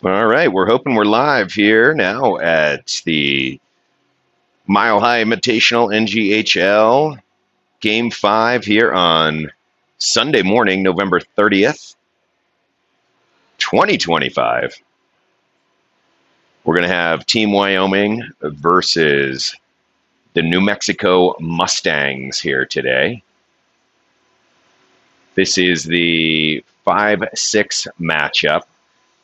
All right, we're hoping we're live here now at the Mile High Invitational NGHL Game 5 here on Sunday morning, November 30th, 2025. We're going to have Team Wyoming versus the New Mexico Mustangs here today. This is the 5-6 matchup.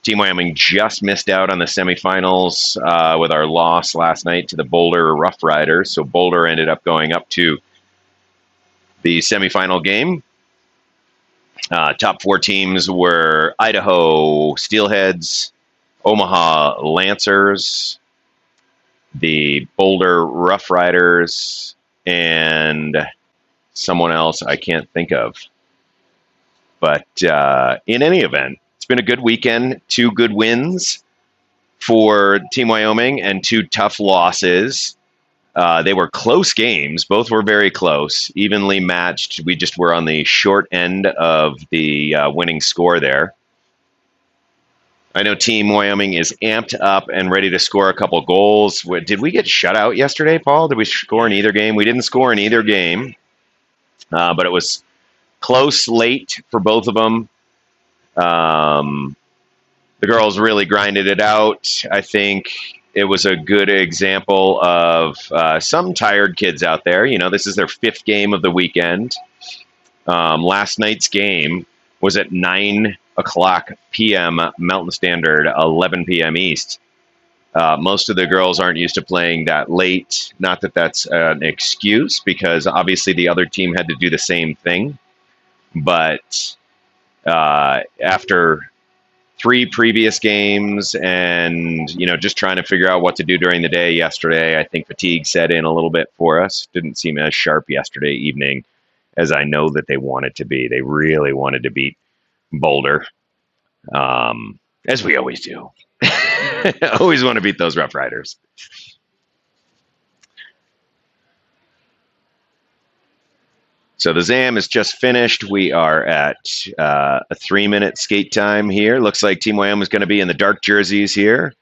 Team Wyoming just missed out on the semifinals with our loss last night to the Boulder Rough Riders. So Boulder ended up going up to the semifinal game. Top 4 teams were Idaho Steelheads, Omaha Lancers, the Boulder Rough Riders, and someone else I can't think of. But in any event, it's been a good weekend. 2 good wins for Team Wyoming and 2 tough losses. They were close games. Both were very close, evenly matched. We just were on the short end of the winning score there. I know Team Wyoming is amped up and ready to score a couple goals. Did we get shut out yesterday, Paul? Did we score in either game? We didn't score in either game, but it was close late for both of them. The girls really grinded it out. I think it was a good example of some tired kids out there. You know, this is their 5th game of the weekend. Last night's game was at 9 o'clock p.m. Mountain Standard, 11 p.m. East. Most of the girls aren't used to playing that late. Not that that's an excuse, because obviously the other team had to do the same thing. But after 3 previous games and, you know, just trying to figure out what to do during the day yesterday, I think fatigue set in a little bit for us. Didn't seem as sharp yesterday evening as I know that they wanted to be. They really wanted to beat Boulder, as we always do. Always want to beat those Rough Riders. So the ZAM is just finished. We are at a 3-minute skate time here. Looks like Team Wyoming is going to be in the dark jerseys here.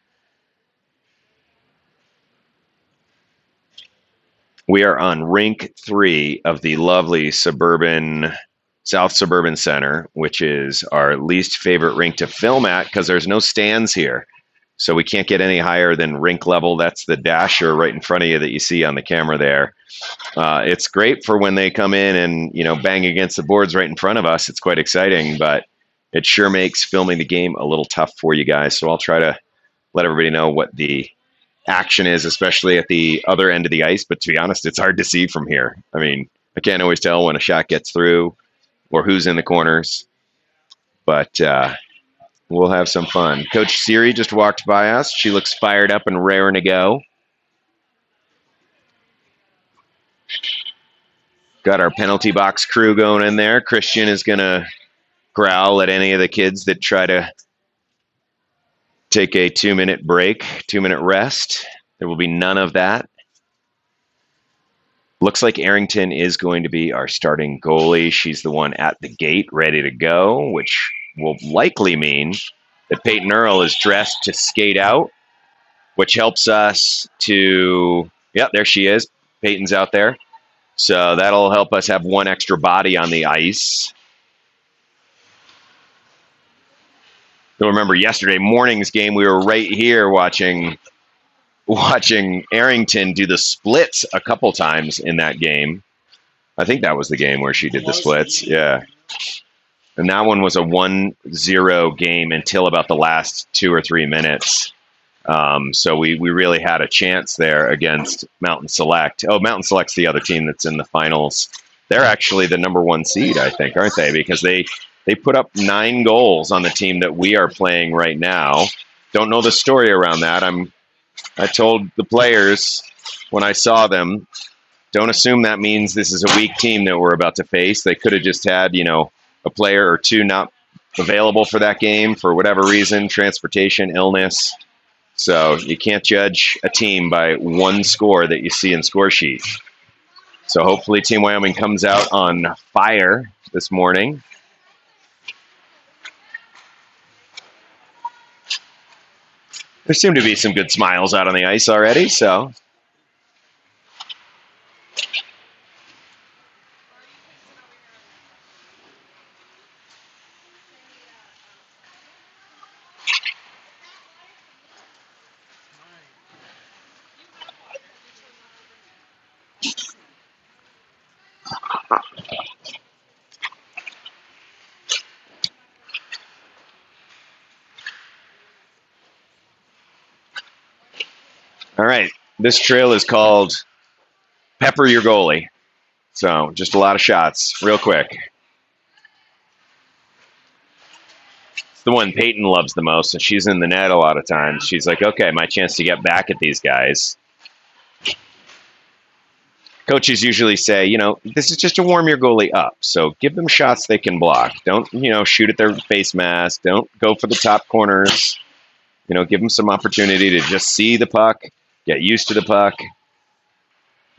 We are on rink 3 of the lovely South Suburban Center, which is our least favorite rink to film at because there's no stands here. So we can't get any higher than rink level. That's the dasher right in front of you that you see on the camera there. It's great for when they come in and, you know, bang against the boards right in front of us. It's quite exciting, but it sure makes filming the game a little tough for you guys. So I'll try to let everybody know what the action is, especially at the other end of the ice. But to be honest, it's hard to see from here. I mean, I can't always tell when a shot gets through or who's in the corners. But we'll have some fun. Coach Siri just walked by us. She looks fired up and raring to go. Got our penalty box crew going in there. Christian is going to growl at any of the kids that try to take a 2-minute break, 2-minute rest. There will be none of that. Looks like Arrington is going to be our starting goalie. She's the one at the gate ready to go, which will likely mean that Peyton Earl is dressed to skate out, which helps us to, yep, there she is. Peyton's out there. So that'll help us have one extra body on the ice. You'll remember yesterday morning's game, we were right here watching Arrington do the splits a couple times in that game. I think that was the game where she did the splits. Yeah. And that one was a 1-0 game until about the last 2 or 3 minutes. So we really had a chance there against Mountain Select. Oh, Mountain Select's the other team that's in the finals. They're actually the number 1 seed, I think, aren't they? Because they put up 9 goals on the team that we are playing right now. Don't know the story around that. I told the players when I saw them, don't assume that means this is a weak team that we're about to face. They could have just had, you know, a player or 2 not available for that game for whatever reason, transportation, illness. So you can't judge a team by 1 score that you see in score sheet. So hopefully Team Wyoming comes out on fire this morning. There seem to be some good smiles out on the ice already, so. All right, this drill is called Pepper Your Goalie. So just a lot of shots, real quick. It's the one Peyton loves the most, and she's in the net a lot of times. She's like, okay, my chance to get back at these guys. Coaches usually say, you know, this is just to warm your goalie up. So give them shots they can block. Don't, you know, shoot at their face mask. Don't go for the top corners. You know, give them some opportunity to just see the puck, get used to the puck.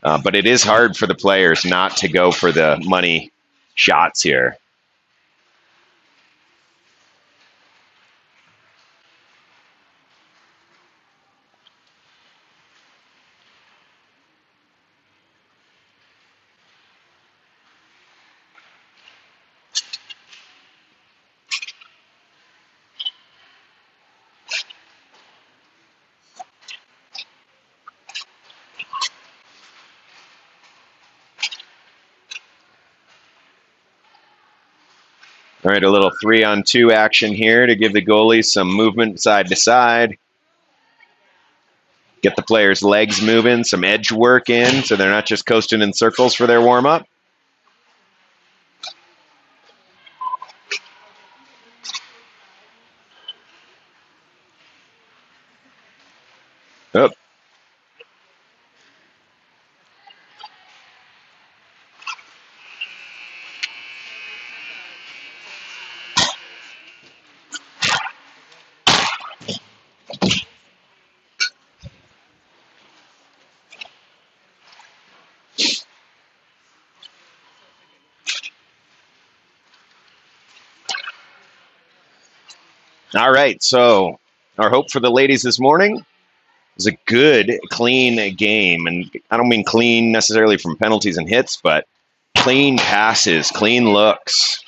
But it is hard for the players not to go for the money shots here. All right, a little 3-on-2 action here to give the goalies some movement side to side. Get the players' legs moving, some edge work in, so they're not just coasting in circles for their warm-up. Oh. All right, so our hope for the ladies this morning is a good, clean game. And I don't mean clean necessarily from penalties and hits, but clean passes, clean looks,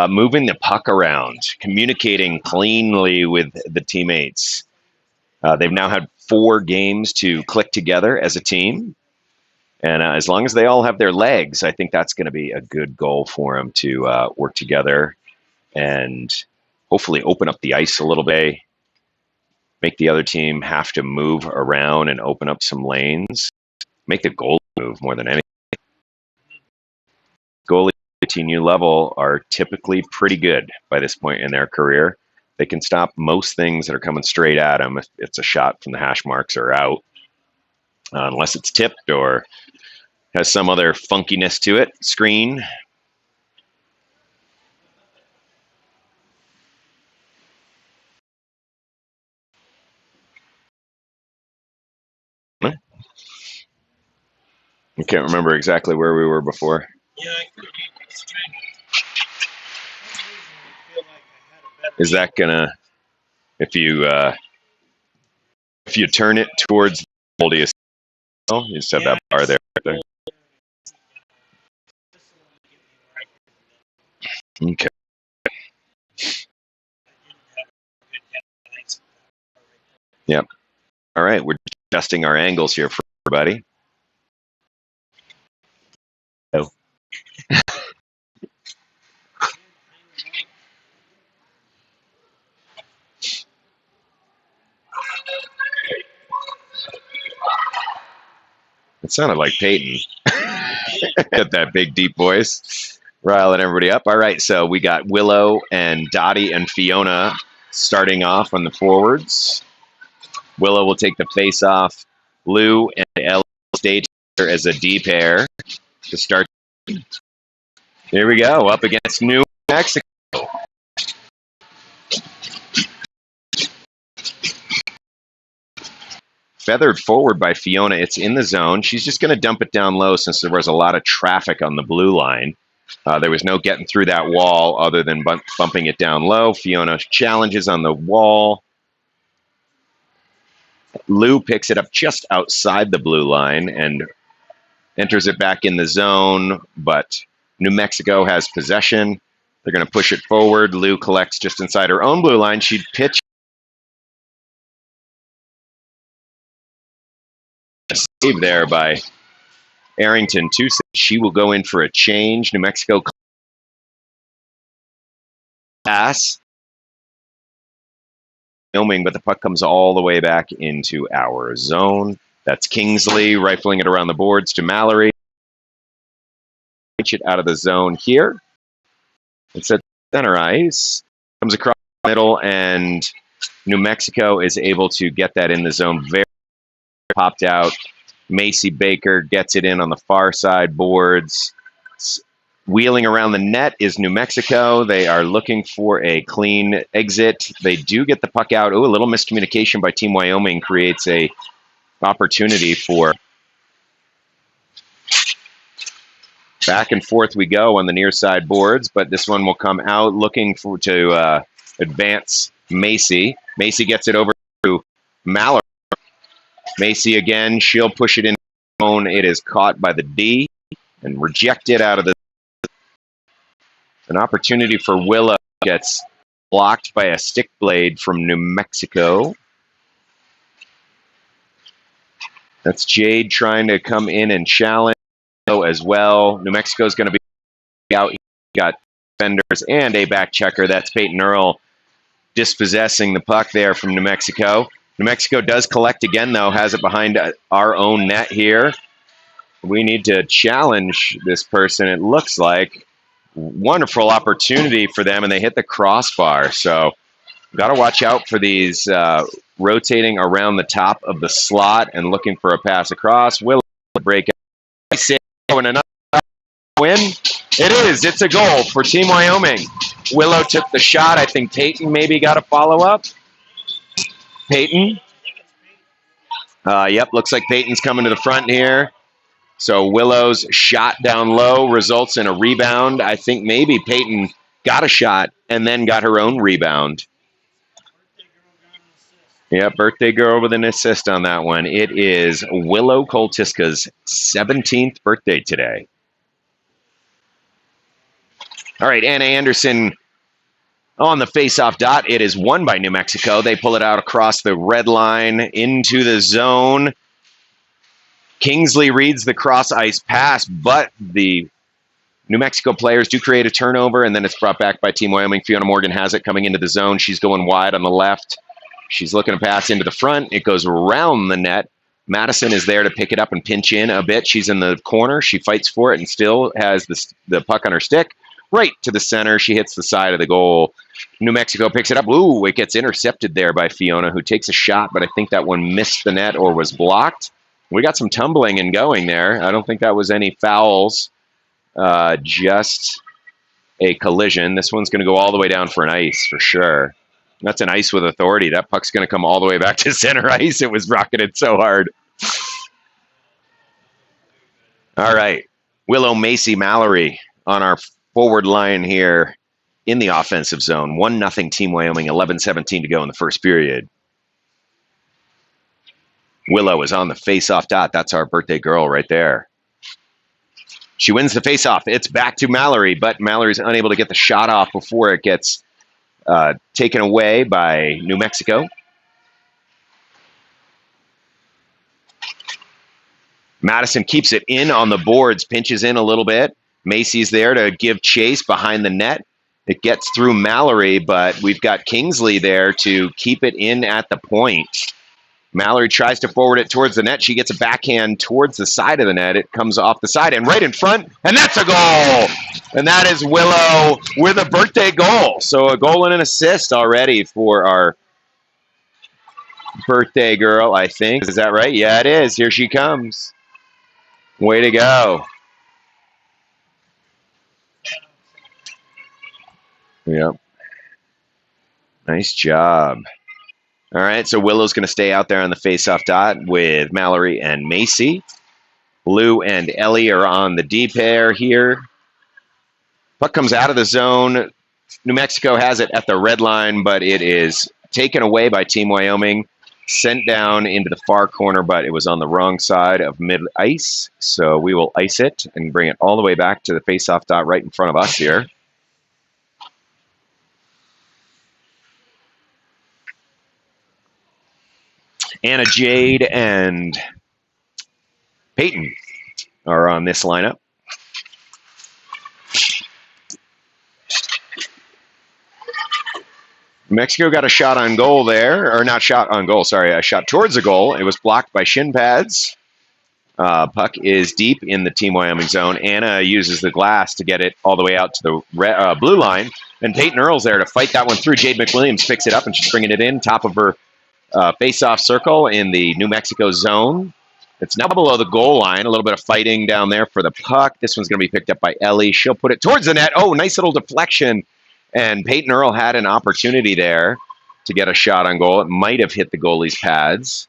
moving the puck around, communicating cleanly with the teammates. They've now had 4 games to click together as a team. And as long as they all have their legs, I think that's going to be a good goal for them to work together and hopefully open up the ice a little bit, make the other team have to move around and open up some lanes, make the goalie move more than anything. Goalies at TNU level are typically pretty good by this point in their career. They can stop most things that are coming straight at them if it's a shot from the hash marks or out, unless it's tipped or has some other funkiness to it. Screen. I can't remember exactly where we were before. Yeah, I could Is that gonna, if you turn it towards the goal, do you just have that bar there? Okay. Yep. All right, we're adjusting our angles here for everybody. Oh. It sounded like Peyton. Got that big, deep voice, riling everybody up. All right, so we got Willow and Dottie and Fiona starting off on the forwards. Willow will take the face off. Lou and Ellie stay together as a D pair to start. Here we go, up against New Mexico. Feathered forward by Fiona. It's in the zone. She's just going to dump it down low since there was a lot of traffic on the blue line. There was no getting through that wall other than bumping it down low. Fiona challenges on the wall. Lou picks it up just outside the blue line and enters it back in the zone, but New Mexico has possession. They're going to push it forward. Lou collects just inside her own blue line. She'd pitch a save there by Arrington too. She will go in for a change. New Mexico pass. Filming, but the puck comes all the way back into our zone. That's Kingsley rifling it around the boards to Mallory. Pitch it out of the zone here. It's at center ice. Comes across the middle, and New Mexico is able to get that in the zone. Very popped out. Macy Baker gets it in on the far side boards. Wheeling around the net is New Mexico. They are looking for a clean exit. They do get the puck out. Oh, a little miscommunication by Team Wyoming creates a opportunity for back and forth we go on the near side boards, but this one will come out looking to advance Macy. Macy gets it over to Mallory. Macy again, she'll push it in. It is caught by the D and rejected out of the. An opportunity for Willow gets blocked by a stick blade from New Mexico. That's Jade trying to come in and challenge as well. New Mexico is going to be out. Got defenders and a back checker. That's Peyton Earl dispossessing the puck there from New Mexico. New Mexico does collect again, though, has it behind our own net here. We need to challenge this person, it looks like. Wonderful opportunity for them, and they hit the crossbar. So got to watch out for these rotating around the top of the slot and looking for a pass across. Will break out. And another win. It is. It's a goal for Team Wyoming. Willow took the shot. I think Peyton maybe got a follow-up. Peyton. Yep, looks like Peyton's coming to the front here. So Willow's shot down low results in a rebound. I think maybe Peyton got a shot and then got her own rebound. Yeah, birthday girl with an assist on that one. It is Willow Koltiska's 17th birthday today. All right, Anna Anderson on the face-off dot. It is won by New Mexico. They pull it out across the red line into the zone. Kingsley reads the cross-ice pass, but the New Mexico players do create a turnover, and then it's brought back by Team Wyoming. Fiona Morgan has it coming into the zone. She's going wide on the left. She's looking to pass into the front. It goes around the net. Madison is there to pick it up and pinch in a bit. She's in the corner. She fights for it and still has the puck on her stick. Right to the center. She hits the side of the goal. New Mexico picks it up. Ooh, it gets intercepted there by Fiona, who takes a shot, but I think that one missed the net or was blocked. We got some tumbling and going there. I don't think that was any fouls, just a collision. This one's going to go all the way down for an ice for sure. That's an ice with authority. That puck's going to come all the way back to center ice. It was rocketed so hard. All right. Willow, Macy, Mallory on our forward line here in the offensive zone. 1-0 Team Wyoming, 11:17 to go in the first period. Willow is on the face-off dot. That's our birthday girl right there. She wins the face-off. It's back to Mallory, but Mallory's unable to get the shot off before it gets taken away by New Mexico. Madison keeps it in on the boards, pinches in a little bit. Macy's there to give chase behind the net. It gets through Mallory, but we've got Kingsley there to keep it in at the point. Mallory tries to forward it towards the net. She gets a backhand towards the side of the net. It comes off the side and right in front, and that's a goal! And that is Willow with a birthday goal. So a goal and an assist already for our birthday girl, I think. Is that right? Yeah, it is. Here she comes. Way to go. Yep. Nice job. All right, so Willow's going to stay out there on the face-off dot with Mallory and Macy. Lou and Ellie are on the D pair here. Puck comes out of the zone. New Mexico has it at the red line, but it is taken away by Team Wyoming. sent down into the far corner, but it was on the wrong side of mid-ice. So we will ice it and bring it all the way back to the face-off dot right in front of us here. Anna, Jade, and Peyton are on this lineup. Mexico got a shot on goal there, or not shot on goal, sorry, a shot towards the goal. It was blocked by shin pads. Puck is deep in the Team Wyoming zone. Anna uses the glass to get it all the way out to the blue line. And Peyton Earle's there to fight that one through. Jade McWilliams picks it up, and she's bringing it in, top of her face-off circle in the New Mexico zone. It's now below the goal line. A little bit of fighting down there for the puck. This one's going to be picked up by Ellie. She'll put it towards the net. Oh, nice little deflection. And Peyton Earle had an opportunity there to get a shot on goal. It might have hit the goalie's pads,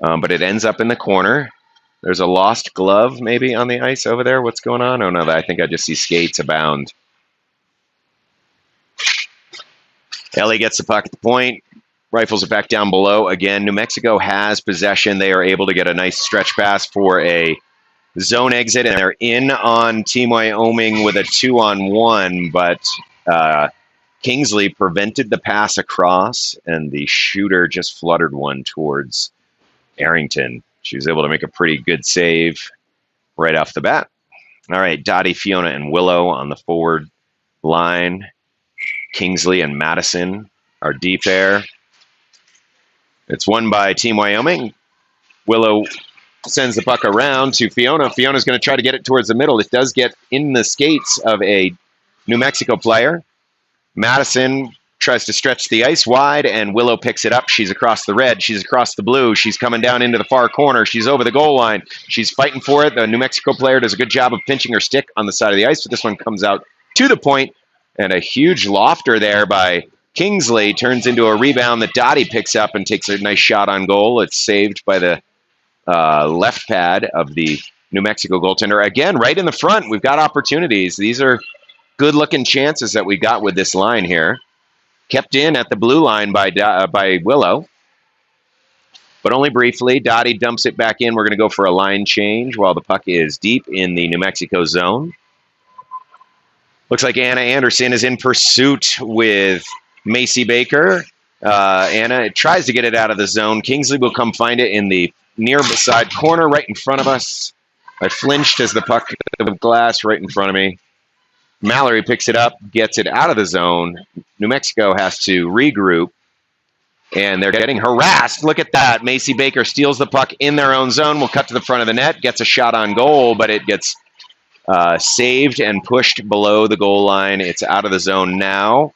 but it ends up in the corner. There's a lost glove maybe on the ice over there. What's going on? Oh, no, I think I just see skates abound. Ellie gets the puck at the point, rifles it back down below. Again, New Mexico has possession. They are able to get a nice stretch pass for a zone exit, and they're in on Team Wyoming with a 2-on-1, but Kingsley prevented the pass across, and the shooter just fluttered one towards Arrington. She was able to make a pretty good save right off the bat. All right, Dottie, Fiona, and Willow on the forward line. Kingsley and Madison are deep there. It's won by Team Wyoming. Willow sends the puck around to Fiona. Fiona's going to try to get it towards the middle. It does get in the skates of a New Mexico player. Madison tries to stretch the ice wide, and Willow picks it up. She's across the red. She's across the blue. She's coming down into the far corner. She's over the goal line. She's fighting for it. The New Mexico player does a good job of pinching her stick on the side of the ice, but this one comes out to the point, and a huge lofter there by Kingsley turns into a rebound that Dottie picks up and takes a nice shot on goal. It's saved by the left pad of the New Mexico goaltender. Again, right in the front, we've got opportunities. These are good-looking chances that we got with this line here. Kept in at the blue line by Willow, but only briefly. Dottie dumps it back in. We're going to go for a line change while the puck is deep in the New Mexico zone. Looks like Anna Anderson is in pursuit with Macy Baker. Anna tries to get it out of the zone. Kingsley will come find it in the near side corner right in front of us. I flinched as the puck hit the glass right in front of me. Mallory picks it up, gets it out of the zone. New Mexico has to regroup, and they're getting harassed. Look at that. Macy Baker steals the puck in their own zone. We'll cut to the front of the net, gets a shot on goal, but it gets saved and pushed below the goal line. It's out of the zone now.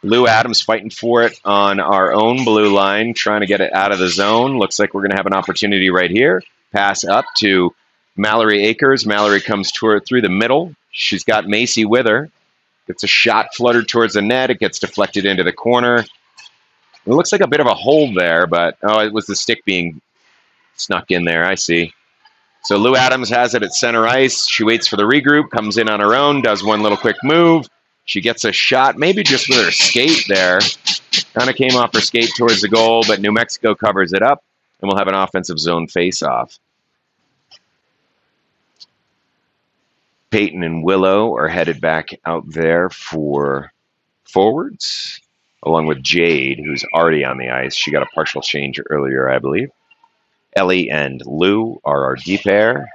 Lou Adams fighting for it on our own blue line, trying to get it out of the zone. Looks like we're going to have an opportunity right here. Pass up to Mallory Akers. Mallory comes through the middle. She's got Macy with her. Gets a shot fluttered towards the net. It gets deflected into the corner. It looks like a bit of a hold there, but oh, it was the stick being snuck in there. I see. So Lou Adams has it at center ice. She waits for the regroup, comes in on her own, does one little quick move. She gets a shot, maybe just with her skate there. Kind of came off her skate towards the goal, but New Mexico covers it up, and we'll have an offensive zone face-off. Peyton and Willow are headed back out there for forwards, along with Jade, who's already on the ice. She got a partial change earlier, I believe. Ellie and Lou are our D pair.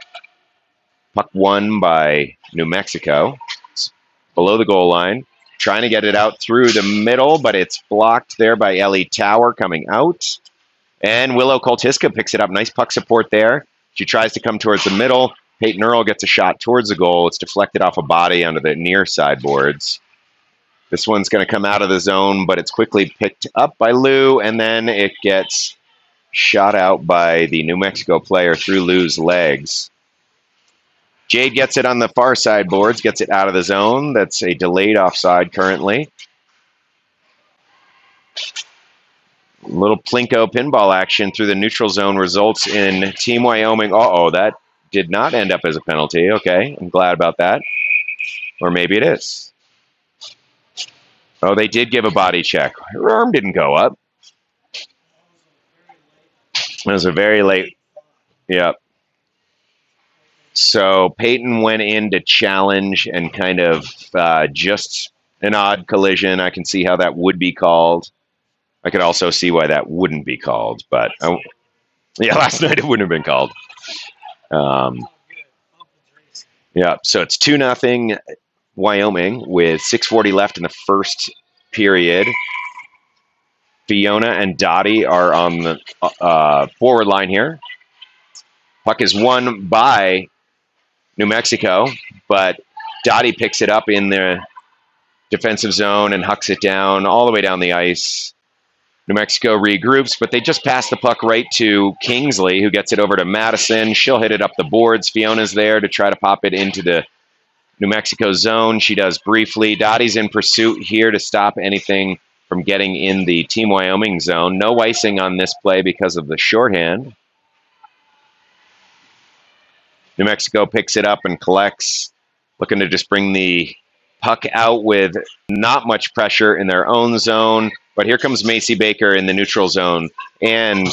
Puck won by New Mexico. It's below the goal line. Trying to get it out through the middle, but it's blocked there by Ellie Tower coming out. And Willow Koltiska picks it up. Nice puck support there. She tries to come towards the middle. Peyton Earle gets a shot towards the goal. It's deflected off a body onto the near sideboards. This one's going to come out of the zone, but it's quickly picked up by Lou, and then it gets shot out by the New Mexico player through Lou's legs. Jade gets it on the far sideboards, gets it out of the zone. That's a delayed offside currently. A little Plinko pinball action through the neutral zone results in Team Wyoming. Uh-oh, that did not end up as a penalty. Okay, I'm glad about that. Or maybe it is. Oh, they did give a body check. Her arm didn't go up. It was a very late. Yep. So Peyton went in to challenge and kind of just an odd collision. I can see how that would be called. I could also see why that wouldn't be called, but yeah, last night it wouldn't have been called. Yeah, so it's 2-0 Wyoming with 6:40 left in the first period. Fiona and Dottie are on the forward line here. Puck is won by New Mexico, but Dottie picks it up in the defensive zone and hucks it down all the way down the ice. New Mexico regroups, but they just pass the puck right to Kingsley, who gets it over to Madison. She'll hit it up the boards. Fiona's there to try to pop it into the New Mexico zone. She does briefly. Dottie's in pursuit here to stop anything from getting in the Team Wyoming zone. No icing on this play because of the shorthand. New Mexico picks it up and collects, looking to just bring the puck out with not much pressure in their own zone. But here comes Macy Baker in the neutral zone. And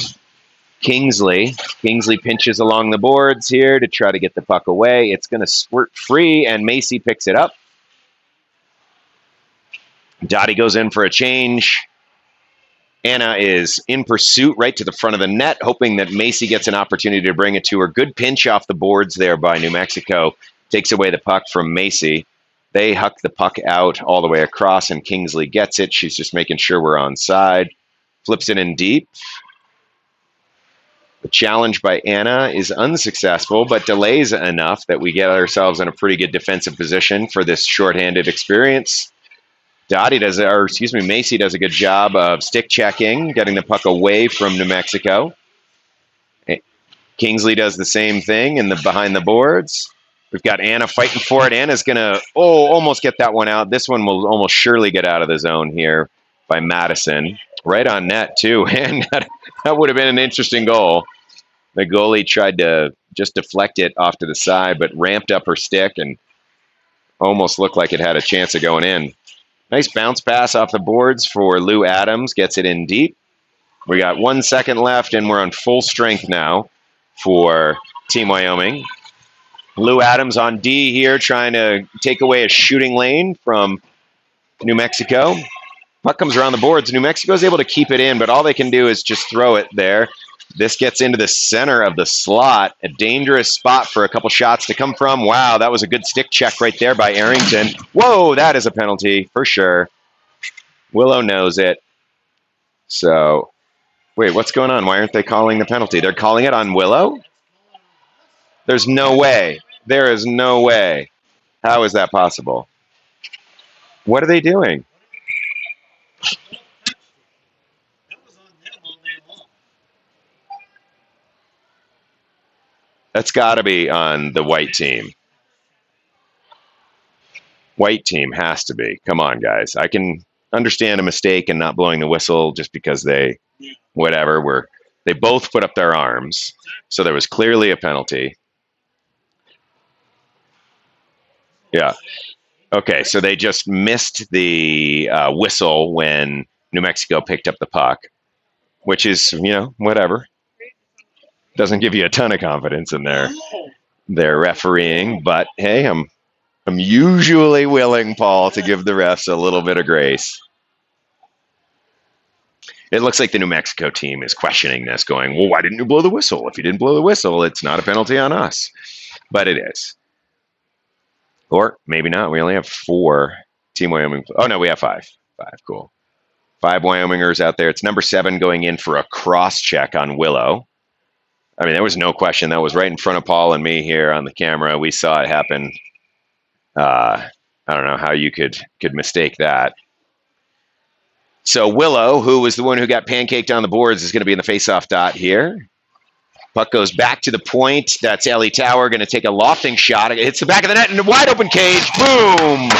Kingsley pinches along the boards here to try to get the puck away. It's going to squirt free, and Macy picks it up. Dottie goes in for a change. Anna is in pursuit right to the front of the net, hoping that Macy gets an opportunity to bring it to her. Good pinch off the boards there by New Mexico. Takes away the puck from Macy. They huck the puck out all the way across, and Kingsley gets it. She's just making sure we're onside. Flips it in deep. The challenge by Anna is unsuccessful, but delays enough that we get ourselves in a pretty good defensive position for this shorthanded experience. Macy does a good job of stick checking, getting the puck away from New Mexico. Kingsley does the same thing in the behind the boards. We've got Anna fighting for it. Anna's going to, almost get that one out. This one will almost surely get out of the zone here by Madison. Right on net, too. And that would have been an interesting goal. The goalie tried to just deflect it off to the side, but ramped up her stick and almost looked like it had a chance of going in. Nice bounce pass off the boards for Lou Adams. Gets it in deep. We got 1 second left, and we're on full strength now for Team Wyoming. Lou Adams on D here, trying to take away a shooting lane from New Mexico. Puck comes around the boards. New Mexico is able to keep it in, but all they can do is just throw it there. This gets into the center of the slot, a dangerous spot for a couple shots to come from. Wow, that was a good stick check right there by Arrington. Whoa, that is a penalty for sure. Willow knows it. So, wait, what's going on? Why aren't they calling the penalty? They're calling it on Willow? There's no way. There is no way. How is that possible? What are they doing? That's got to be on the white team. White team has to be. Come on, guys. I can understand a mistake and not blowing the whistle just because they both put up their arms. So there was clearly a penalty. Yeah. Okay, so they just missed the whistle when New Mexico picked up the puck, which is, whatever. Doesn't give you a ton of confidence in their refereeing, but hey, I'm usually willing, Paul, to give the refs a little bit of grace. It looks like the New Mexico team is questioning this, going, well, why didn't you blow the whistle? If you didn't blow the whistle, it's not a penalty on us. But it is. Or maybe not. We only have 4 Team Wyoming. Oh, no, we have 5. 5, cool. 5 Wyomingers out there. It's number 7 going in for a cross check on Willow. I mean, there was no question. That was right in front of Paul and me here on the camera. We saw it happen. I don't know how you could mistake that. So Willow, who was the one who got pancaked on the boards, is going to be in the faceoff dot here. Puck goes back to the point. That's Ellie Tower going to take a lofting shot. It hits the back of the net and a wide open cage. Boom!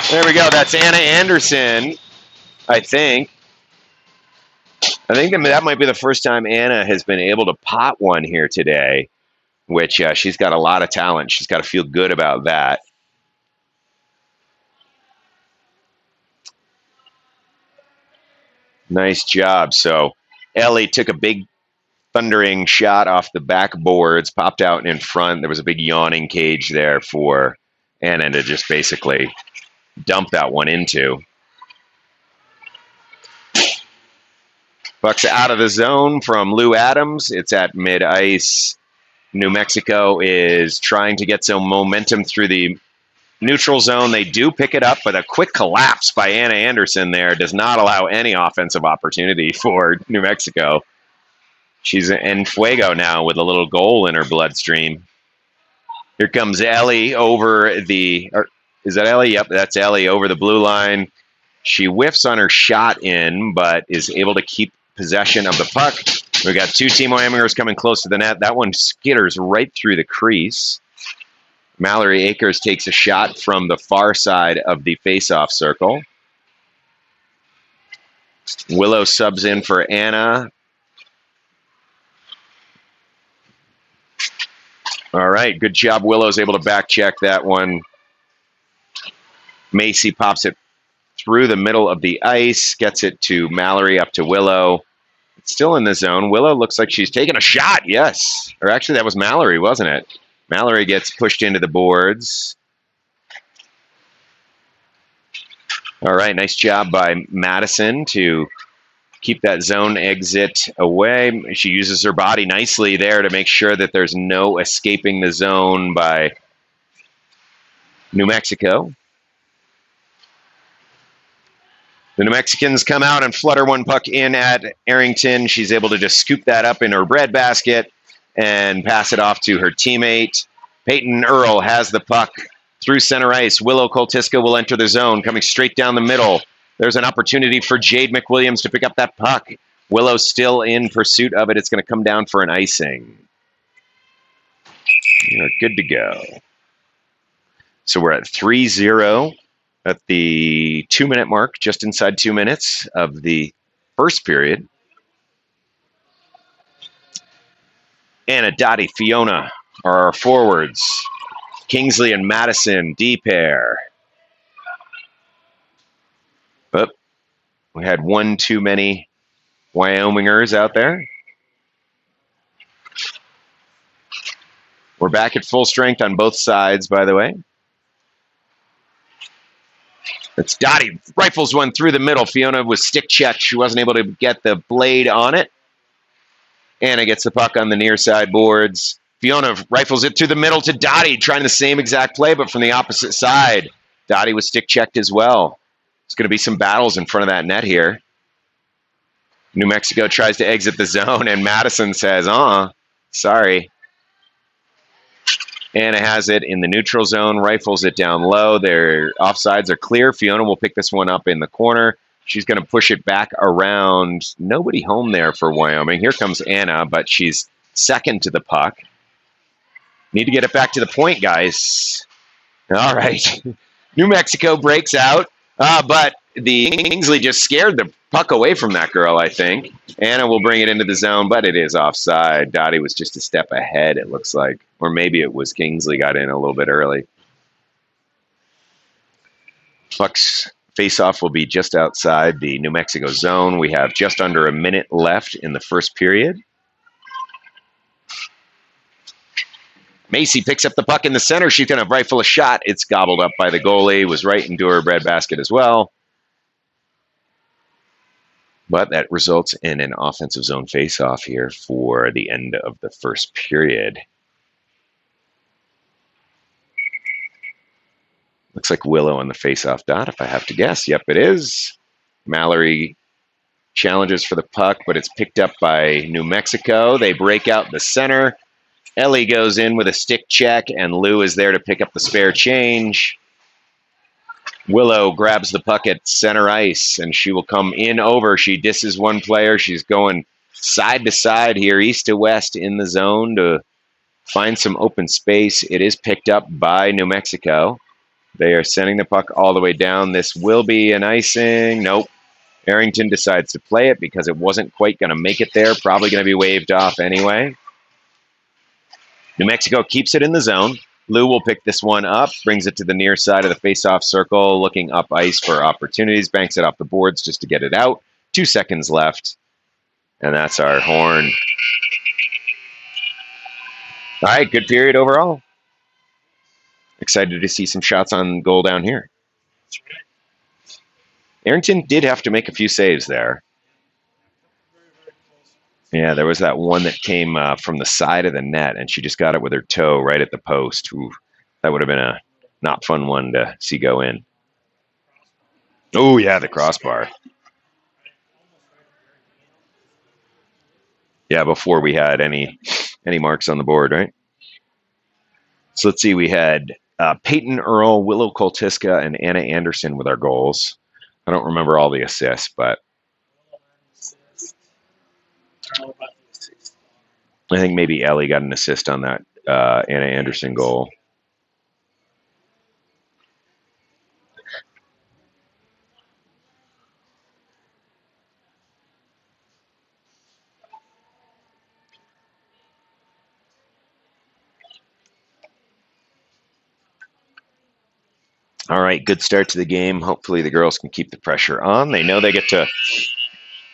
There we go. That's Anna Anderson, I think. I think that might be the first time Anna has been able to pot one here today, which she's got a lot of talent. She's got to feel good about that. Nice job. So Ellie took a big thundering shot off the backboards, popped out in front. There was a big yawning cage there for Anna to just basically dump that one into. Puck's out of the zone from Lou Adams. It's at mid-ice. New Mexico is trying to get some momentum through the neutral zone. They do pick it up, but a quick collapse by Anna Anderson there does not allow any offensive opportunity for New Mexico. She's en fuego now with a little goal in her bloodstream. Here comes Ellie over the... is that Ellie? Yep, that's Ellie over the blue line. She whiffs on her shot in, but is able to keep possession of the puck. We've got two Team Wyomingers coming close to the net. That one skitters right through the crease. Mallory Akers takes a shot from the far side of the face-off circle. Willow subs in for Anna. All right, good job. Willow's able to back check that one. Macy pops it through the middle of the ice, gets it to Mallory, up to Willow. It's still in the zone. Willow looks like she's taking a shot, yes. Or actually, that was Mallory, wasn't it? Mallory gets pushed into the boards. All right, nice job by Madison to keep that zone exit away. She uses her body nicely there to make sure that there's no escaping the zone by New Mexico. The New Mexicans come out and flutter one puck in at Arrington. She's able to just scoop that up in her breadbasket and pass it off to her teammate. Peyton Earl has the puck through center ice. Willow Koltiska will enter the zone, coming straight down the middle. There's an opportunity for Jade McWilliams to pick up that puck. Willow's still in pursuit of it. It's going to come down for an icing. You're good to go. So we're at 3-0 at the 2-minute mark, just inside 2 minutes of the first period. Anna, Dottie, Fiona are our forwards. Kingsley and Madison, D pair. But we had one too many Wyomingers out there. We're back at full strength on both sides, by the way. It's Dottie, rifles one through the middle. Fiona was stick checked. She wasn't able to get the blade on it. Anna gets the puck on the near side boards. Fiona rifles it to the middle to Dottie, trying the same exact play, but from the opposite side. Dottie was stick checked as well. There's going to be some battles in front of that net here. New Mexico tries to exit the zone, and Madison says, sorry. Anna has it in the neutral zone, rifles it down low. Their offsides are clear. Fiona will pick this one up in the corner. She's going to push it back around. Nobody home there for Wyoming. Here comes Anna, but she's second to the puck. Need to get it back to the point, guys. All right. New Mexico breaks out, but the Kingsley just scared the puck away from that girl, I think. Anna will bring it into the zone, but it is offside. Dottie was just a step ahead, it looks like. Or maybe it was Kingsley got in a little bit early. Puck's face-off will be just outside the New Mexico zone. We have just under a minute left in the first period. Macy picks up the puck in the center. She's going to rifle a shot. It's gobbled up by the goalie. Was right into her breadbasket as well. But that results in an offensive zone face-off here for the end of the first period. Looks like Willow on the face-off dot, if I have to guess. Yep, it is. Mallory challenges for the puck, but it's picked up by New Mexico. They break out the center. Ellie goes in with a stick check, and Lou is there to pick up the spare change. Willow grabs the puck at center ice, and she will come in over. She disses one player. She's going side to side here, east to west in the zone to find some open space. It is picked up by New Mexico. They are sending the puck all the way down. This will be an icing. Nope. Arrington decides to play it because it wasn't quite going to make it there. Probably going to be waved off anyway. New Mexico keeps it in the zone. Lou will pick this one up, brings it to the near side of the face-off circle, looking up ice for opportunities, banks it off the boards just to get it out. 2 seconds left, and that's our horn. All right, good period overall. Excited to see some shots on goal down here. Arrington did have to make a few saves there. Yeah, there was that one that came from the side of the net, and she just got it with her toe right at the post. Ooh, that would have been a not fun one to see go in. Oh, yeah, the crossbar. Yeah, before we had any marks on the board, right? So let's see. We had Peyton Earl, Willow Koltiska, and Anna Anderson with our goals. I don't remember all the assists, but I think maybe Ellie got an assist on that Anna Anderson goal. All right, good start to the game. Hopefully the girls can keep the pressure on. They know they get to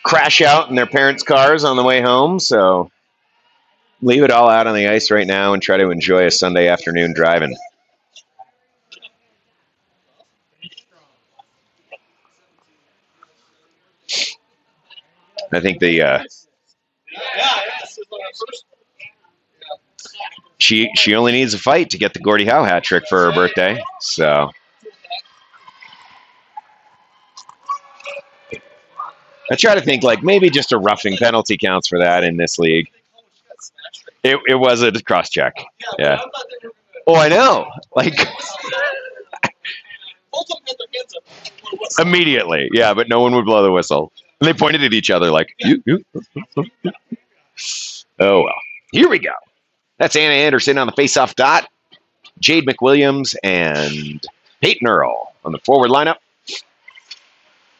crash out in their parents' cars on the way home, so leave it all out on the ice right now and try to enjoy a Sunday afternoon driving. I think she only needs a fight to get the Gordie Howe hat trick for her birthday. So I try to think like maybe just a roughing penalty counts for that in this league. It was a cross check. Yeah. Oh, I know. Like immediately. Yeah, but no one would blow the whistle. And they pointed at each other like, you. Oh, well. Here we go. That's Anna Anderson on the face-off dot. Jade McWilliams and Peyton Earl on the forward lineup.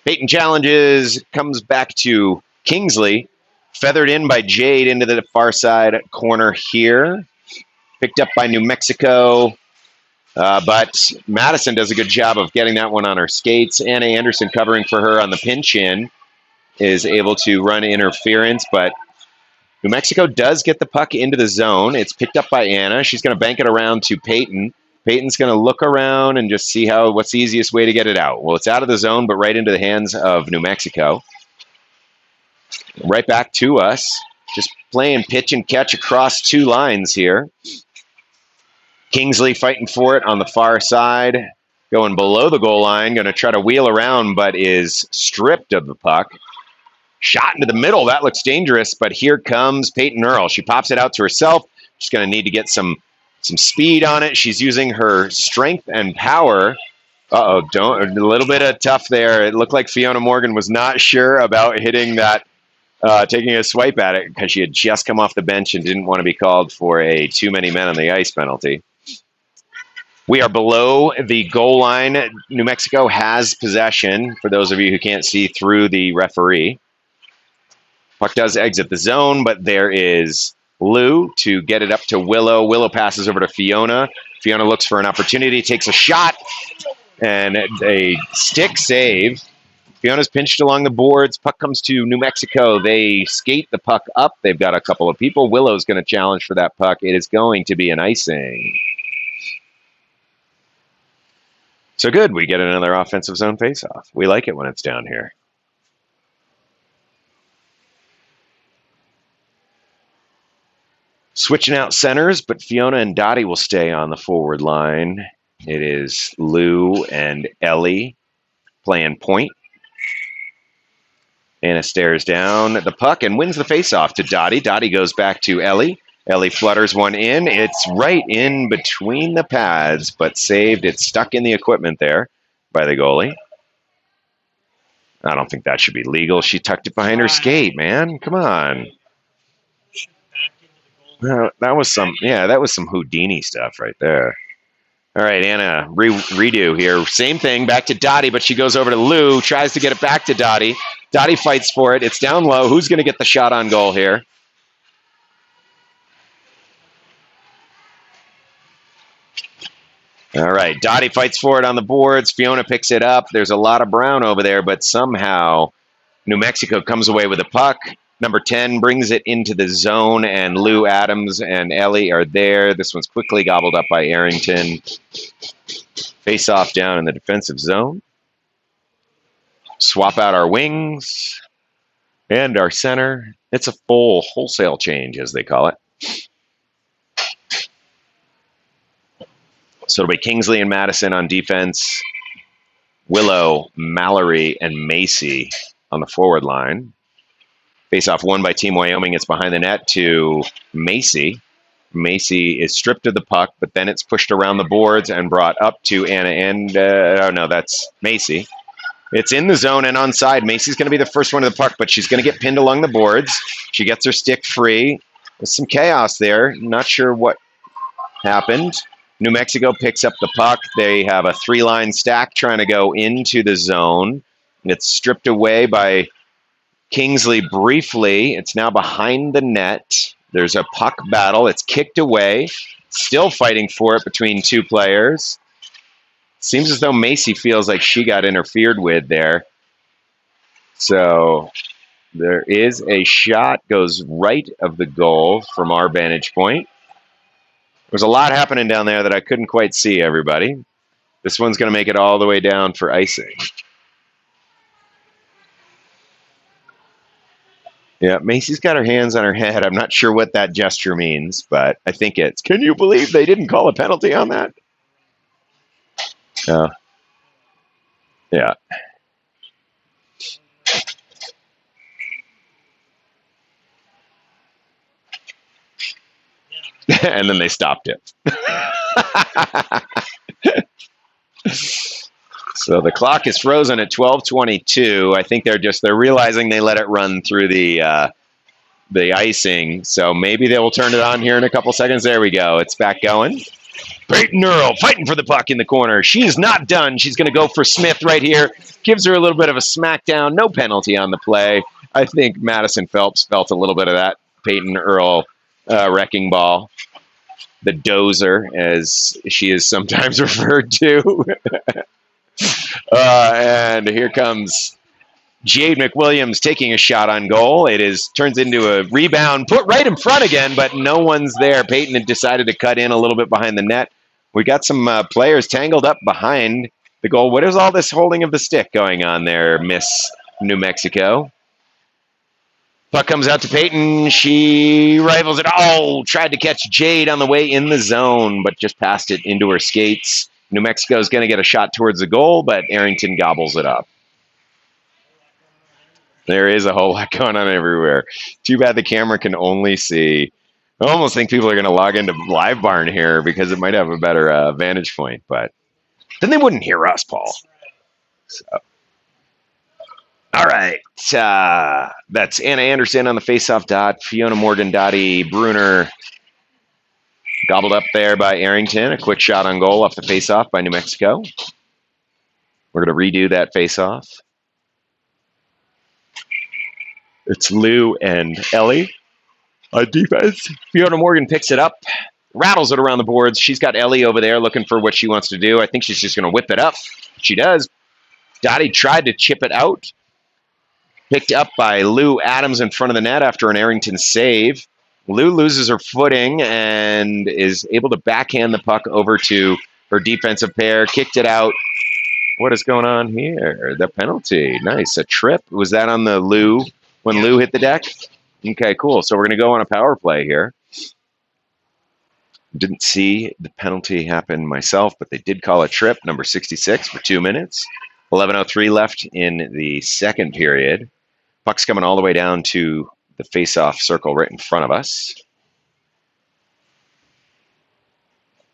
Peyton challenges, comes back to Kingsley. Feathered in by Jade into the far side corner here. Picked up by New Mexico. But Madison does a good job of getting that one on her skates. Anna Anderson covering for her on the pinch in is able to run interference, but New Mexico does get the puck into the zone. It's picked up by Anna. She's going to bank it around to Peyton. Peyton's going to look around and just see what's the easiest way to get it out. Well, it's out of the zone, but right into the hands of New Mexico. Right back to us. Just playing pitch and catch across two lines here. Kingsley fighting for it on the far side. Going below the goal line. Going to try to wheel around, but is stripped of the puck. Shot into the middle. That looks dangerous, but here comes Peyton Earl. She pops it out to herself. She's going to need to get some speed on it. She's using her strength and power. A little bit of tough there. It looked like Fiona Morgan was not sure about hitting that, taking a swipe at it because she had just come off the bench and didn't want to be called for a too many men on the ice penalty. We are below the goal line. New Mexico has possession, for those of you who can't see through the referee. Puck does exit the zone, but there is Lou to get it up to Willow. Willow passes over to Fiona. Fiona looks for an opportunity, takes a shot, and a stick save. Fiona's pinched along the boards. Puck comes to New Mexico. They skate the puck up. They've got a couple of people. Willow's going to challenge for that puck. It is going to be an icing. So good. We get another offensive zone faceoff. We like it when it's down here. Switching out centers, but Fiona and Dottie will stay on the forward line. It is Lou and Ellie playing point. Anna stares down the puck and wins the faceoff to Dottie. Dottie goes back to Ellie. Ellie flutters one in. It's right in between the pads, but saved. It's stuck in the equipment there by the goalie. I don't think that should be legal. She tucked it behind her skate, man. Come on. That was some Houdini stuff right there. All right, Anna, redo here. Same thing, back to Dottie, but she goes over to Lou, tries to get it back to Dottie. Dottie fights for it. It's down low. Who's going to get the shot on goal here? All right, Dottie fights for it on the boards. Fiona picks it up. There's a lot of brown over there, but somehow New Mexico comes away with the puck. Number 10 brings it into the zone, and Lou Adams and Ellie are there. This one's quickly gobbled up by Arrington. Face off down in the defensive zone. Swap out our wings and our center. It's a full wholesale change, as they call it. So it'll be Kingsley and Madison on defense. Willow, Mallory, and Macy on the forward line. Face off won by Team Wyoming. It's behind the net to Macy. Macy is stripped of the puck, but then it's pushed around the boards and brought up to Anna. And oh no, that's Macy. It's in the zone and onside. Macy's going to be the first one to the puck, but she's going to get pinned along the boards. She gets her stick free. There's some chaos there. Not sure what happened. New Mexico picks up the puck. They have a three-line stack trying to go into the zone. It's stripped away by Kingsley briefly. It's now behind the net. There's a puck battle. It's kicked away. Still fighting for it between two players. Seems as though Macy feels like she got interfered with there. So there is a shot, goes right of the goal from our vantage point. There's a lot happening down there that I couldn't quite see, everybody. This one's going to make it all the way down for icing. Yeah, Macy's got her hands on her head. I'm not sure what that gesture means, but I think it's, can you believe they didn't call a penalty on that? Yeah. And then they stopped it. So the clock is frozen at 12:22. I think they're realizing they let it run through the icing. So maybe they will turn it on here in a couple seconds. There we go. It's back going. Peyton Earl fighting for the puck in the corner. She's not done. She's going to go for Smith right here. Gives her a little bit of a smackdown. No penalty on the play. I think Madison Phelps felt a little bit of that Peyton Earl wrecking ball. The dozer, as she is sometimes referred to. And here comes Jade McWilliams taking a shot on goal. It turns into a rebound, put right in front again, but no one's there. Peyton had decided to cut in a little bit behind the net. We got some players tangled up behind the goal. What is all this holding of the stick going on there, Miss New Mexico? Puck comes out to Peyton. She rifles it. Oh, tried to catch Jade on the way in the zone, but just passed it into her skates. New Mexico is going to get a shot towards the goal, but Arrington gobbles it up. There is a whole lot going on everywhere. Too bad the camera can only see. I almost think people are going to log into Live Barn here because it might have a better vantage point, but then they wouldn't hear us, Paul. So. All right. That's Anna Anderson on the faceoff dot. Fiona Morgan, Dottie Bruner gobbled up there by Arrington. A quick shot on goal off the faceoff by New Mexico. We're going to redo that faceoff. It's Lou and Ellie on defense. Fiona Morgan picks it up, rattles it around the boards. She's got Ellie over there looking for what she wants to do. I think she's just going to whip it up. She does. Dottie tried to chip it out. Picked up by Lou Adams in front of the net after an Arrington save. Lou loses her footing and is able to backhand the puck over to her defensive pair. Kicked it out. What is going on here? The penalty. Nice. A trip. Was that on the Lou when Lou hit the deck? Okay, cool. So we're going to go on a power play here. Didn't see the penalty happen myself, but they did call a trip, number 66, for 2 minutes. 11:03 left in the second period. Puck's coming all the way down to the face-off circle right in front of us.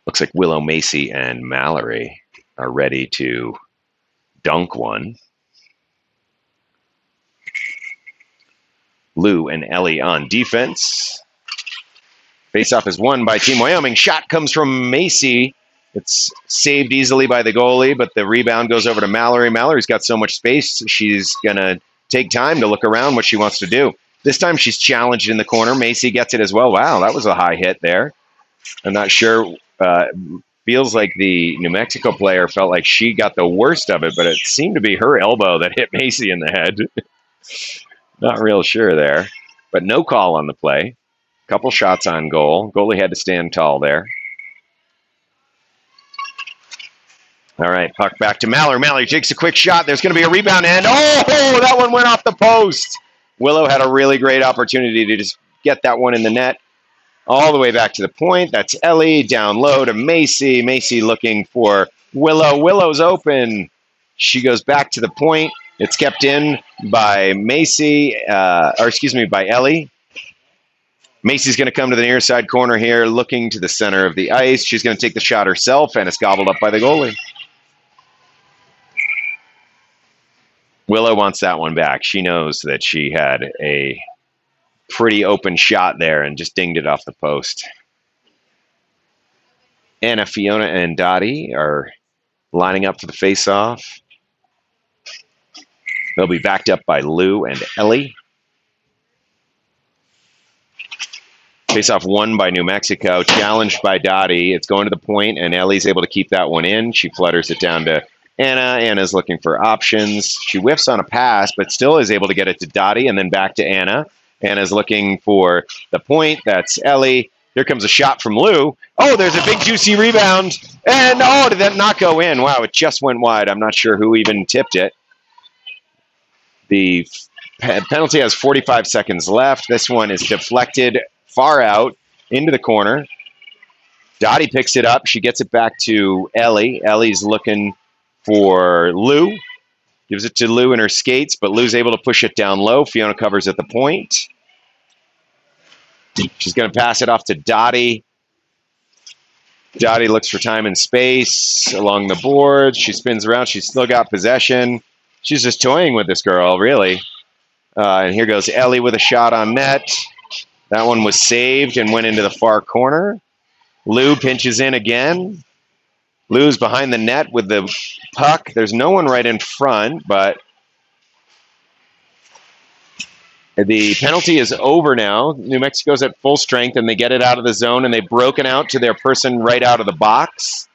Looks like Willow, Macy, and Mallory are ready to dunk one. Lou and Ellie on defense. Face-off is won by Team Wyoming. Shot comes from Macy. It's saved easily by the goalie, but the rebound goes over to Mallory. Mallory's got so much space, she's going to take time to look around what she wants to do. This time she's challenged in the corner. Macy gets it as well. Wow, that was a high hit there. I'm not sure. Feels like the New Mexico player felt like she got the worst of it, but it seemed to be her elbow that hit Macy in the head. Not real sure there. but no call on the play. Couple shots on goal. Goalie had to stand tall there. All right, puck back to Mallory. Mallory takes a quick shot. There's going to be a rebound, and that one went off the post. Willow had a really great opportunity to just get that one in the net. All the way back to the point. That's Ellie. Down low to Macy. Macy looking for Willow. Willow's open. She goes back to the point. It's kept in by Macy, by Ellie. Macy's going to come to the near side corner here, looking to the center of the ice. She's going to take the shot herself, and it's gobbled up by the goalie. Willow wants that one back. She knows that she had a pretty open shot there and just dinged it off the post. Anna, Fiona, and Dottie are lining up for the face-off. They'll be backed up by Lou and Ellie. Face-off won by New Mexico, challenged by Dottie. It's going to the point, and Ellie's able to keep that one in. She flutters it down to Anna. Anna's looking for options. She whiffs on a pass, but still is able to get it to Dottie and then back to Anna. Anna's looking for the point. That's Ellie. Here comes a shot from Lou. Oh, there's a big juicy rebound. And did that not go in? Wow, it just went wide. I'm not sure who even tipped it. The penalty has 45 seconds left. This one is deflected far out into the corner. Dottie picks it up. She gets it back to Ellie. Ellie's looking for Lou. Gives it to Lou in her skates, but Lou's able to push it down low. Fiona covers at the point. She's going to pass it off to Dottie. Dottie looks for time and space along the boards. She spins around. She's still got possession. She's just toying with this girl, really. And here goes Ellie with a shot on net. That one was saved and went into the far corner. Lou pinches in again. Lou's behind the net with the puck. There's no one right in front, but the penalty is over now. New Mexico's at full strength, and they get it out of the zone, and they've broken out to their person right out of the box.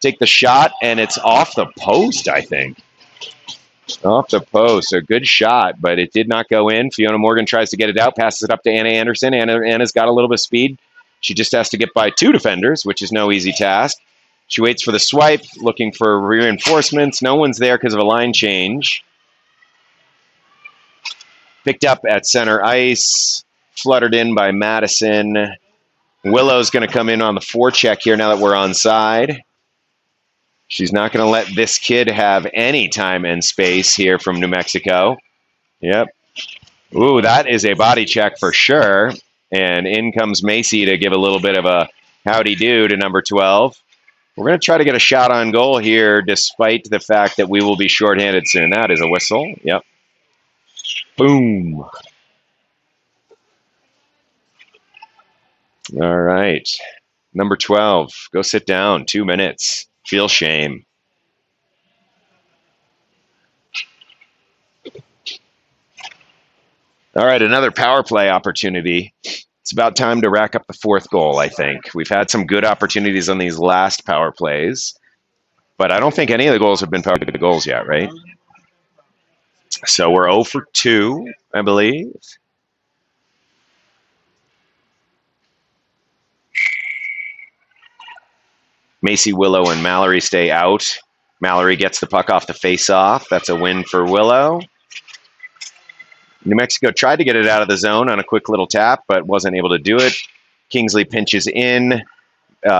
Take the shot, and it's off the post, I think. Off the post. A good shot, but it did not go in. Fiona Morgan tries to get it out, passes it up to Anna Anderson. Anna's got a little bit of speed. She just has to get by two defenders, which is no easy task. She waits for the swipe, looking for reinforcements. No one's there because of a line change. Picked up at center ice, fluttered in by Madison. Willow's going to come in on the forecheck here now that we're onside. She's not going to let this kid have any time and space here from New Mexico. Yep. Ooh, that is a body check for sure. And in comes Macy to give a little bit of a howdy-do to number 12. We're going to try to get a shot on goal here, despite the fact that we will be shorthanded soon. That is a whistle. Yep. Boom. All right. Number 12, go sit down. 2 minutes. Feel shame. All right, another power play opportunity. It's about time to rack up the 4th goal, I think. We've had some good opportunities on these last power plays, but I don't think any of the goals have been power goals yet, right? So we're 0 for 2, I believe. Macy, Willow, and Mallory stay out. Mallory gets the puck off the face-off. That's a win for Willow. New Mexico tried to get it out of the zone on a quick little tap, but wasn't able to do it. Kingsley pinches in.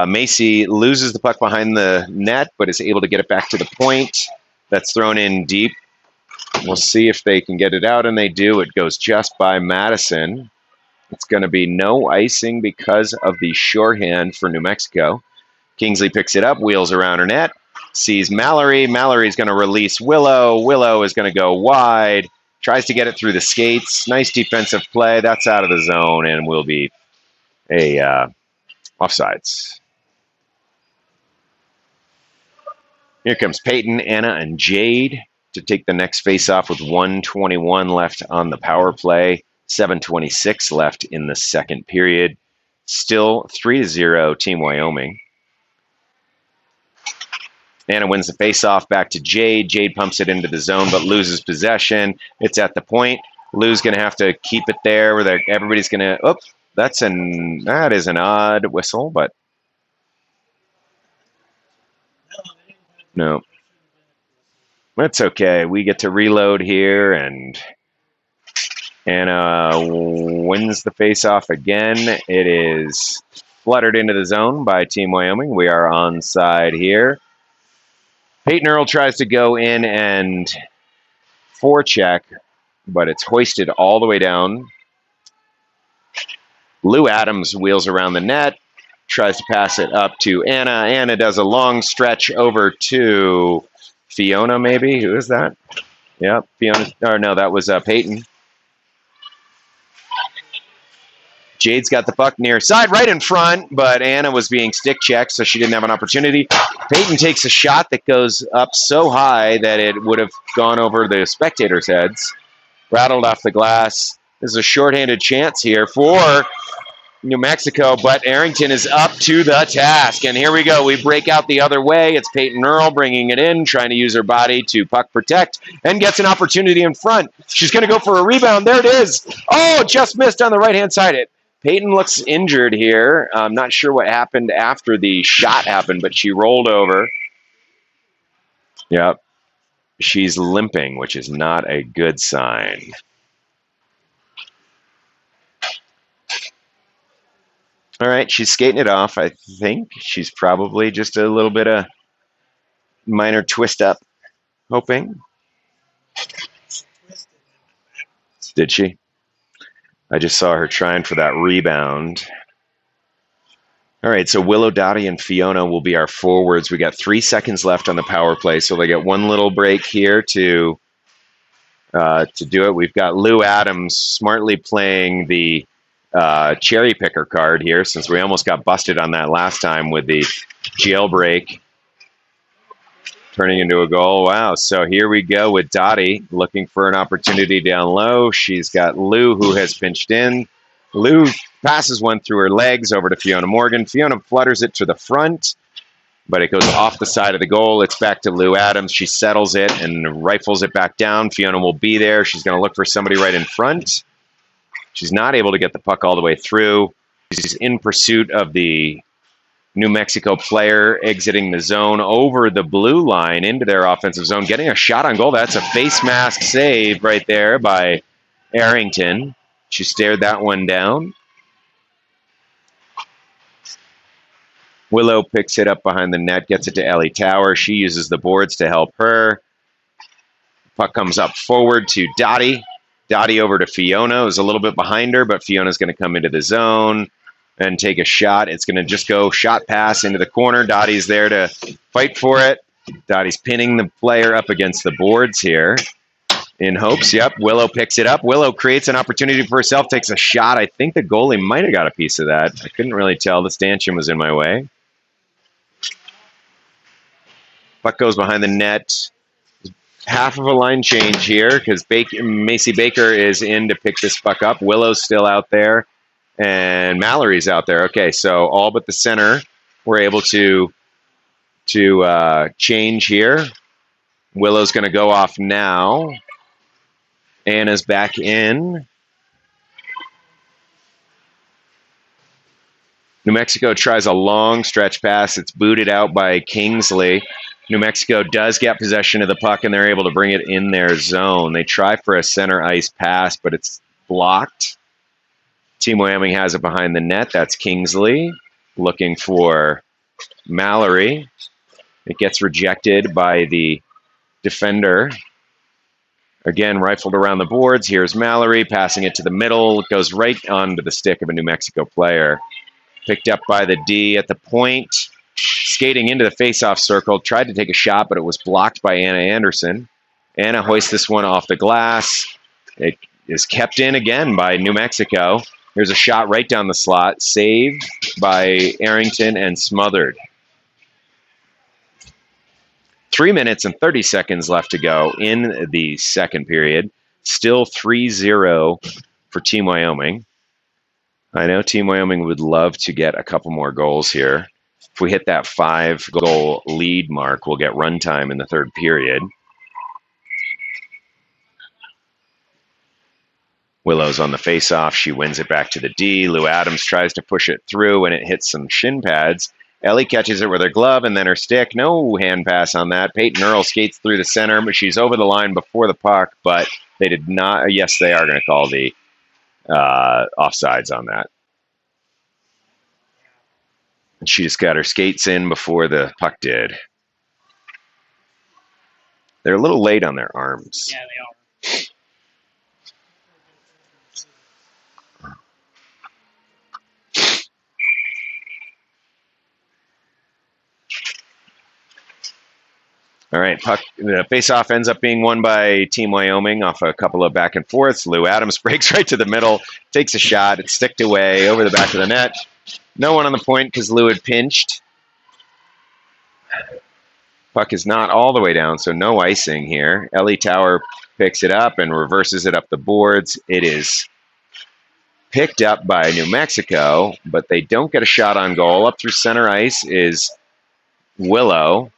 Macy loses the puck behind the net, but is able to get it back to the point. That's thrown in deep. We'll see if they can get it out, and they do. It goes just by Madison. It's going to be no icing because of the shorthand for New Mexico. Kingsley picks it up, wheels around her net, sees Mallory. Mallory's going to release Willow. Willow is going to go wide. Tries to get it through the skates. Nice defensive play. That's out of the zone and will be a offsides. Here comes Peyton, Anna, and Jade to take the next face-off with 1:21 left on the power play. 7:26 left in the second period. Still 3-0 Team Wyoming. Anna wins the face-off back to Jade. Jade pumps it into the zone but loses possession. It's at the point. Lou's going to have to keep it there where everybody's going to. Oh, that is an odd whistle, but no, that's okay. We get to reload here, and Anna wins the faceoff again. It is fluttered into the zone by Team Wyoming. We are onside here. Peyton Earl tries to go in and forecheck, but it's hoisted all the way down. Lou Adams wheels around the net, tries to pass it up to Anna. Anna does a long stretch over to Fiona, maybe. Who is that? Yep, Fiona. Or no, that was Peyton. Jade's got the puck near side, right in front, but Anna was being stick checked, so she didn't have an opportunity. Peyton takes a shot that goes up so high that it would have gone over the spectators' heads. Rattled off the glass. There's a shorthanded chance here for New Mexico, but Arrington is up to the task. And here we go. We break out the other way. It's Peyton Earl bringing it in, trying to use her body to puck protect, and gets an opportunity in front. She's going to go for a rebound. There it is. Oh, just missed on the right-hand side. Peyton looks injured here. I'm not sure what happened after the shot happened, but she rolled over. Yep. She's limping, which is not a good sign. All right, she's skating it off, I think. She's probably just a little bit of minor twist up, hoping. Did she? I just saw her trying for that rebound. All right, so Willow, Dottie, and Fiona will be our forwards. We got 3 seconds left on the power play, so they get one little break here to do it. We've got Lou Adams smartly playing the cherry picker card here, since we almost got busted on that last time with the jailbreak turning into a goal. Wow, so here we go with Dottie looking for an opportunity down low. She's got Lou, who has pinched in. Lou passes one through her legs over to Fiona Morgan. Fiona flutters it to the front, but it goes off the side of the goal. It's back to Lou Adams. She settles it and rifles it back down. Fiona will be there. She's going to look for somebody right in front. She's not able to get the puck all the way through. She's in pursuit of the New Mexico player exiting the zone over the blue line into their offensive zone, getting a shot on goal. That's a face mask save right there by Arrington. She stared that one down. Willow picks it up behind the net, gets it to Ellie Tower. She uses the boards to help her. Puck comes up forward to Dottie. Dottie over to Fiona, who's a little bit behind her, but Fiona's going to come into the zone and take a shot. It's going to just go shot pass into the corner. Dottie's there to fight for it. Dottie's pinning the player up against the boards here in hopes. Yep, Willow picks it up. Willow creates an opportunity for herself, takes a shot. I think the goalie might have got a piece of that. I couldn't really tell. The stanchion was in my way. Puck goes behind the net. Half of a line change here because Macy Baker is in to pick this puck up. Willow's still out there, and Mallory's out there. Okay, so all but the center were able to change here. Willow's going to go off now. Anna's back in. New Mexico tries a long stretch pass. It's booted out by Kingsley. New Mexico does get possession of the puck, and they're able to bring it in their zone. They try for a center ice pass, but it's blocked. Team Wyoming has it behind the net. That's Kingsley looking for Mallory. It gets rejected by the defender. Again, rifled around the boards. Here's Mallory passing it to the middle. It goes right onto the stick of a New Mexico player. Picked up by the D at the point. Skating into the face-off circle. Tried to take a shot, but it was blocked by Anna Anderson. Anna hoists this one off the glass. It is kept in again by New Mexico. Here's a shot right down the slot. Saved by Arrington and smothered. 3 minutes and 30 seconds left to go in the second period. Still 3-0 for Team Wyoming. I know Team Wyoming would love to get a couple more goals here. If we hit that 5-goal lead mark, we'll get runtime in the third period. Willow's on the face-off. She wins it back to the D. Lou Adams tries to push it through, and it hits some shin pads. Ellie catches it with her glove and then her stick. No hand pass on that. Peyton Earl skates through the center, but she's over the line before the puck, but they did not. Yes, they are going to call the offsides on that. And she just got her skates in before the puck did. They're a little late on their arms. Yeah, they are. All right, puck. The face-off ends up being won by Team Wyoming off a couple of back and forths. Lou Adams breaks right to the middle, takes a shot. It's sticked away over the back of the net. No one on the point because Lou had pinched. Puck is not all the way down, so no icing here. Ellie Tower picks it up and reverses it up the boards. It is picked up by New Mexico, but they don't get a shot on goal. Up through center ice is Willow.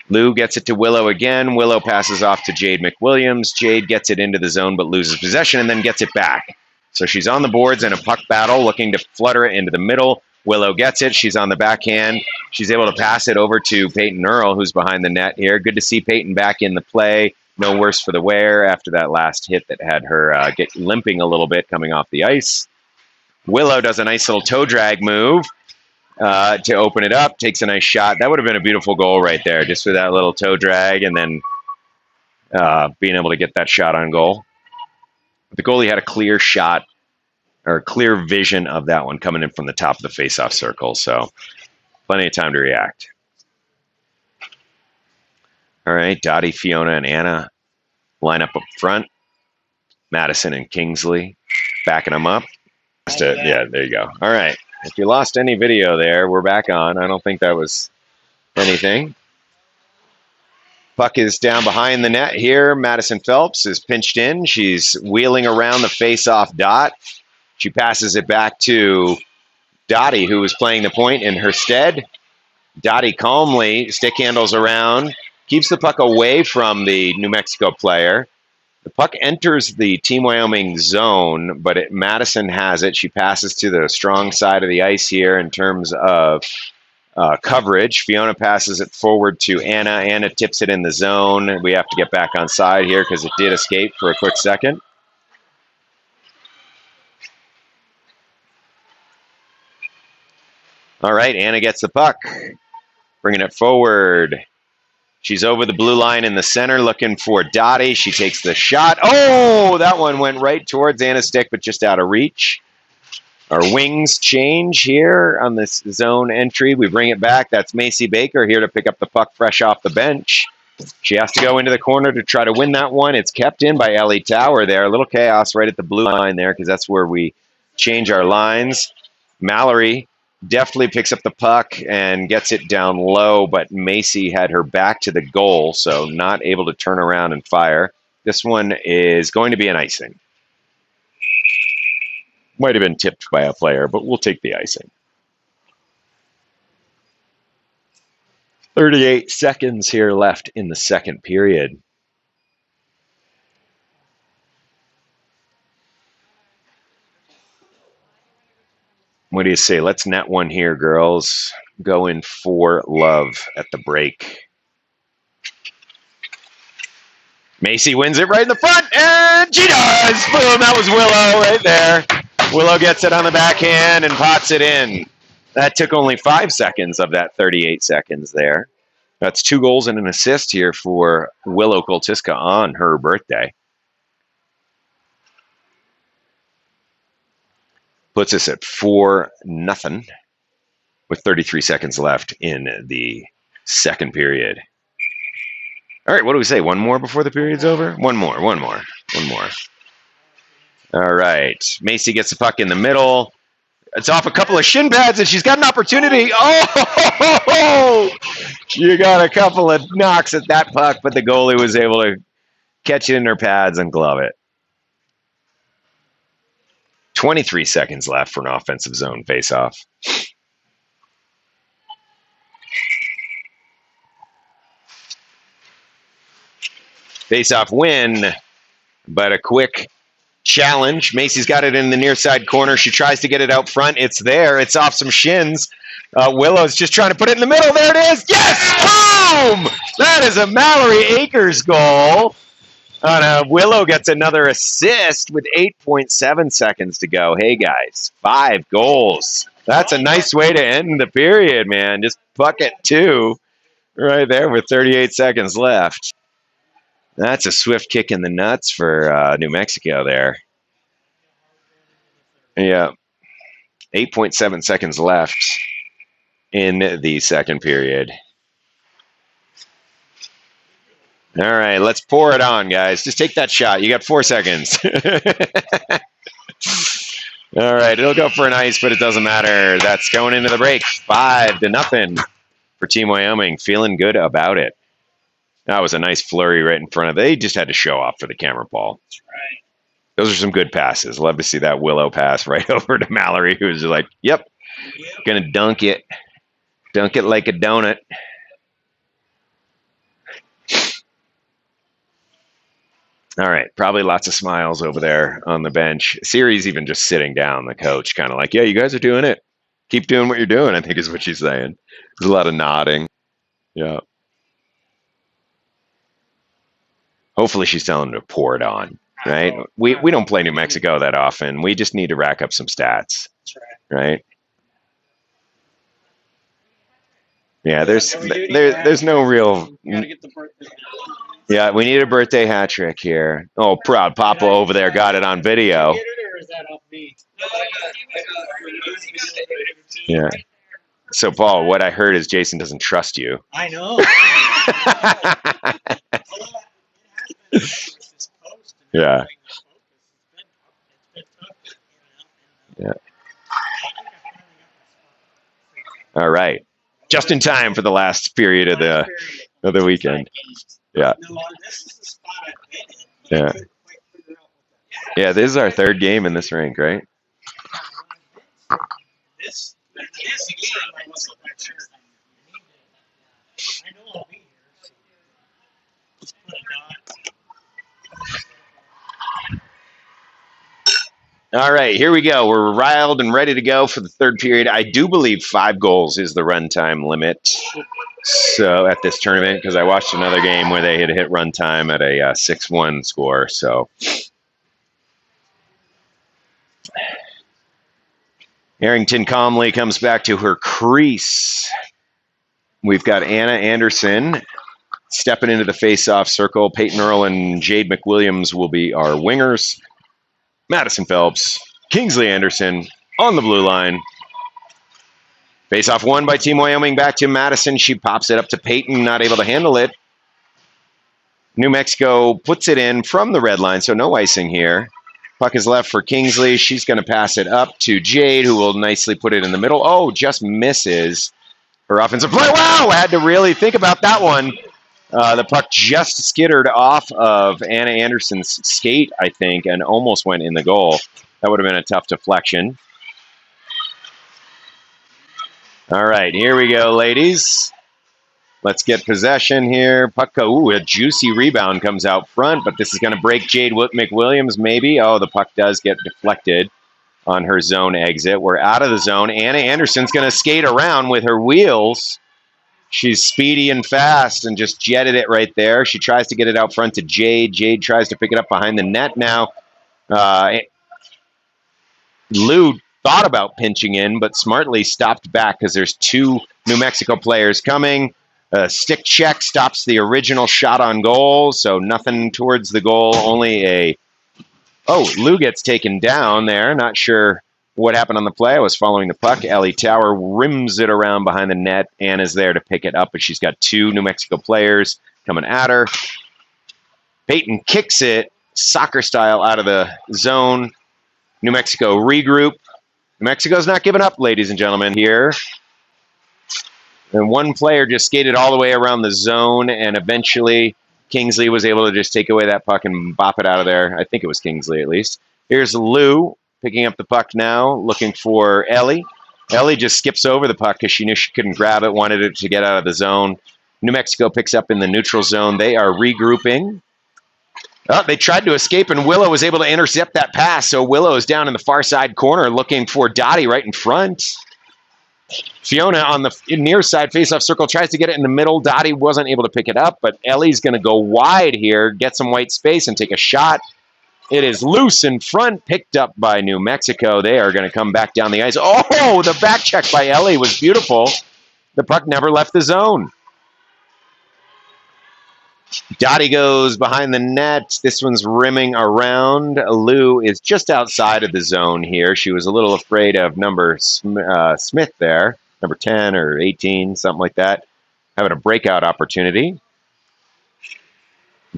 Lou gets it to Willow again. Willow passes off to Jade McWilliams. Jade gets it into the zone but loses possession and then gets it back. So she's on the boards in a puck battle looking to flutter it into the middle. Willow gets it. She's on the backhand. She's able to pass it over to Peyton Earl, who's behind the net here. Good to see Peyton back in the play. No worse for the wear after that last hit that had her get limping a little bit coming off the ice. Willow does a nice little toe drag move to open it up, takes a nice shot. That would have been a beautiful goal right there, just for that little toe drag and then being able to get that shot on goal. The goalie had a clear shot or clear vision of that one coming in from the top of the face-off circle, so plenty of time to react. All right, Dottie, Fiona, and Anna line up front. Madison and Kingsley backing them up. Yeah, there you go. All right. If you lost any video there, we're back on. I don't think that was anything. Puck is down behind the net here. Madison Phelps is pinched in. She's wheeling around the face-off dot. She passes it back to Dottie, who was playing the point in her stead. Dottie calmly stick handles around, keeps the puck away from the New Mexico player. The puck enters the Team Wyoming zone, but Madison has it. She passes to the strong side of the ice here in terms of coverage. Fiona passes it forward to Anna. Anna tips it in the zone. We have to get back on side here because it did escape for a quick second. All right, Anna gets the puck, bringing it forward. She's over the blue line in the center looking for Dottie. She takes the shot. Oh, that one went right towards Anna's stick, but just out of reach. Our wings change here on this zone entry. We bring it back. That's Macy Baker here to pick up the puck fresh off the bench. She has to go into the corner to try to win that one. It's kept in by Ellie Tower there. A little chaos right at the blue line there because that's where we change our lines. Mallory deftly picks up the puck and gets it down low, but Macy had her back to the goal, so not able to turn around and fire. This one is going to be an icing. Might have been tipped by a player, but we'll take the icing. 38 seconds here left in the second period. What do you say? Let's net one here, girls. Go in for love at the break. Macy wins it right in the front, and she does! Boom, that was Willow right there. Willow gets it on the backhand and pots it in. That took only 5 seconds of that 38 seconds there. That's 2 goals and an assist here for Willow Koltiska on her birthday. Puts us at 4-0 with 33 seconds left in the second period. All right, what do we say? One more before the period's over? One more. All right, Macy gets the puck in the middle. It's off a couple of shin pads, and she's got an opportunity. Oh, you got a couple of knocks at that puck, but the goalie was able to catch it in her pads and glove it. 23 seconds left for an offensive zone faceoff. Faceoff win, but a quick challenge. Macy's got it in the near side corner. She tries to get it out front. It's there. It's off some shins. Willow's just trying to put it in the middle. There it is. Yes! Boom! That is a Mallory Akers goal. Willow gets another assist with 8.7 seconds to go. Hey, guys, 5 goals. That's a nice way to end the period, man. Just bucket 2 right there with 38 seconds left. That's a swift kick in the nuts for New Mexico there. Yeah. 8.7 seconds left in the second period. All right, let's pour it on, guys. Just take that shot. You got 4 seconds. All right, it'll go for an ice, but it doesn't matter. That's going into the break. 5-0 for Team Wyoming. Feeling good about it. That was a nice flurry right in front of them. They just had to show off for the camera, Paul. That's right. Those are some good passes. Love to see that Willow pass right over to Mallory, who's like, yep, gonna dunk it. Dunk it like a donut. All right, probably lots of smiles over there on the bench. Siri's even just sitting down, the coach, kind of like, yeah, you guys are doing it. Keep doing what you're doing, I think is what she's saying. There's a lot of nodding. Yeah. Hopefully she's telling them to pour it on, right? We don't play New Mexico that often. We just need to rack up some stats, right? Yeah, there's no real. Yeah, we need a birthday hat trick here. Oh, proud Papa over there got it on video. Yeah. So, Paul, what I heard is Jason doesn't trust you. I know. Yeah. Yeah. All right. Just in time for the last period of the weekend. Yeah. Yeah. Yeah, this is our third game in this rink, right? All right, here we go. We're riled and ready to go for the third period. I do believe 5 goals is the runtime limit. So at this tournament, because I watched another game where they had hit runtime at a 6-1 score. So Harrington calmly comes back to her crease. We've got Anna Anderson stepping into the face-off circle. Peyton Earl and Jade McWilliams will be our wingers. Madison Phelps, Kingsley Anderson on the blue line. Face-off won by Team Wyoming. Back to Madison. She pops it up to Peyton, not able to handle it. New Mexico puts it in from the red line, so no icing here. Puck is left for Kingsley. She's going to pass it up to Jade, who will nicely put it in the middle. Oh, just misses her offensive play. Wow, I had to really think about that one. The puck just skittered off of Anna Anderson's skate, I think, and almost went in the goal. That would have been a tough deflection. All right, here we go, ladies. Let's get possession here. Puck, ooh, a juicy rebound comes out front, but this is going to break Jade McWilliams, maybe. Oh, the puck does get deflected on her zone exit. We're out of the zone. Anna Anderson's going to skate around with her wheels. She's speedy and fast and just jetted it right there. She tries to get it out front to Jade. Jade tries to pick it up behind the net now. Lou thought about pinching in, but smartly stopped back because there's 2 New Mexico players coming. Stick check stops the original shot on goal, so nothing towards the goal. Only a... Oh, Lou gets taken down there. Not sure what happened on the play. I was following the puck. Ellie Tower rims it around behind the net. Anna's there to pick it up, but she's got 2 New Mexico players coming at her. Peyton kicks it soccer style out of the zone. New Mexico regroup. New Mexico's not giving up, ladies and gentlemen, here. And one player just skated all the way around the zone, and eventually Kingsley was able to just take away that puck and bop it out of there. I think it was Kingsley, at least. Here's Lou picking up the puck now, looking for Ellie. Ellie just skips over the puck because she knew she couldn't grab it, wanted it to get out of the zone. New Mexico picks up in the neutral zone. They are regrouping. Oh, they tried to escape, and Willow was able to intercept that pass. So Willow is down in the far side corner looking for Dottie right in front. Fiona on the near side face-off circle tries to get it in the middle. Dottie wasn't able to pick it up, but Ellie's going to go wide here, get some white space, and take a shot. It is loose in front, picked up by New Mexico. They are going to come back down the ice. Oh, the back check by Ellie was beautiful. The puck never left the zone. Dottie goes behind the net. This one's rimming around. Lou is just outside of the zone here. She was a little afraid of number Smith there, number 10 or 18, something like that, having a breakout opportunity.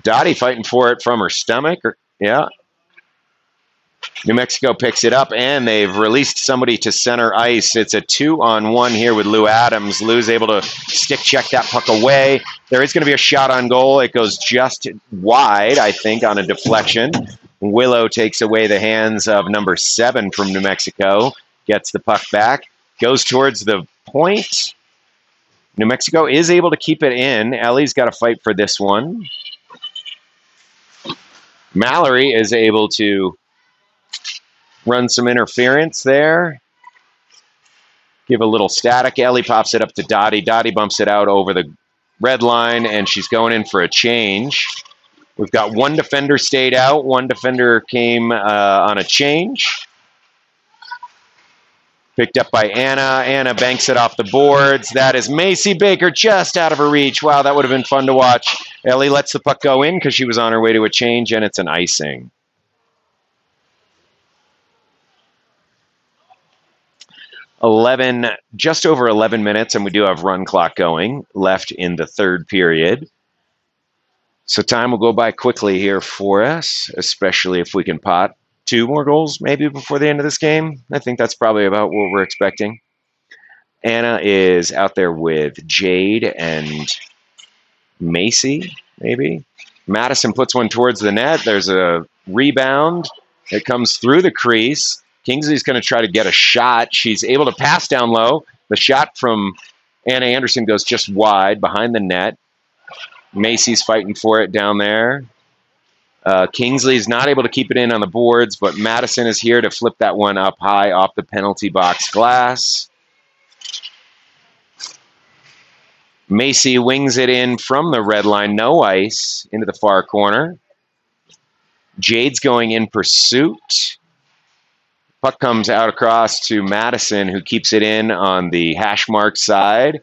Dottie fighting for it from her stomach. Yeah. New Mexico picks it up, and they've released somebody to center ice. It's a 2-on-1 here with Lou Adams. Lou's able to stick check that puck away. There is going to be a shot on goal. It goes just wide, I think, on a deflection. Willow takes away the hands of number 7 from New Mexico, gets the puck back, goes towards the point. New Mexico is able to keep it in. Ellie's got to fight for this one. Mallory is able to run some interference there. Give a little static. Ellie pops it up to Dottie. Dottie bumps it out over the red line, and she's going in for a change. We've got one defender stayed out. One defender came on a change. Picked up by Anna. Anna banks it off the boards. That is Macy Baker just out of her reach. Wow, that would have been fun to watch. Ellie lets the puck go in because she was on her way to a change, and it's an icing. 11, just over 11 minutes, and we do have run clock going left in the third period. So time will go by quickly here for us, especially if we can pot 2 more goals maybe before the end of this game. I think that's probably about what we're expecting. Anna is out there with Jade and Macy, maybe. Madison puts one towards the net. There's a rebound. It comes through the crease. Kingsley's going to try to get a shot. She's able to pass down low. The shot from Anna Anderson goes just wide behind the net. Macy's fighting for it down there. Kingsley's not able to keep it in on the boards, but Madison is here to flip that one up high off the penalty box glass. Macy wings it in from the red line, no ice, into the far corner. Jade's going in pursuit. Puck comes out across to Madison, who keeps it in on the hash mark side.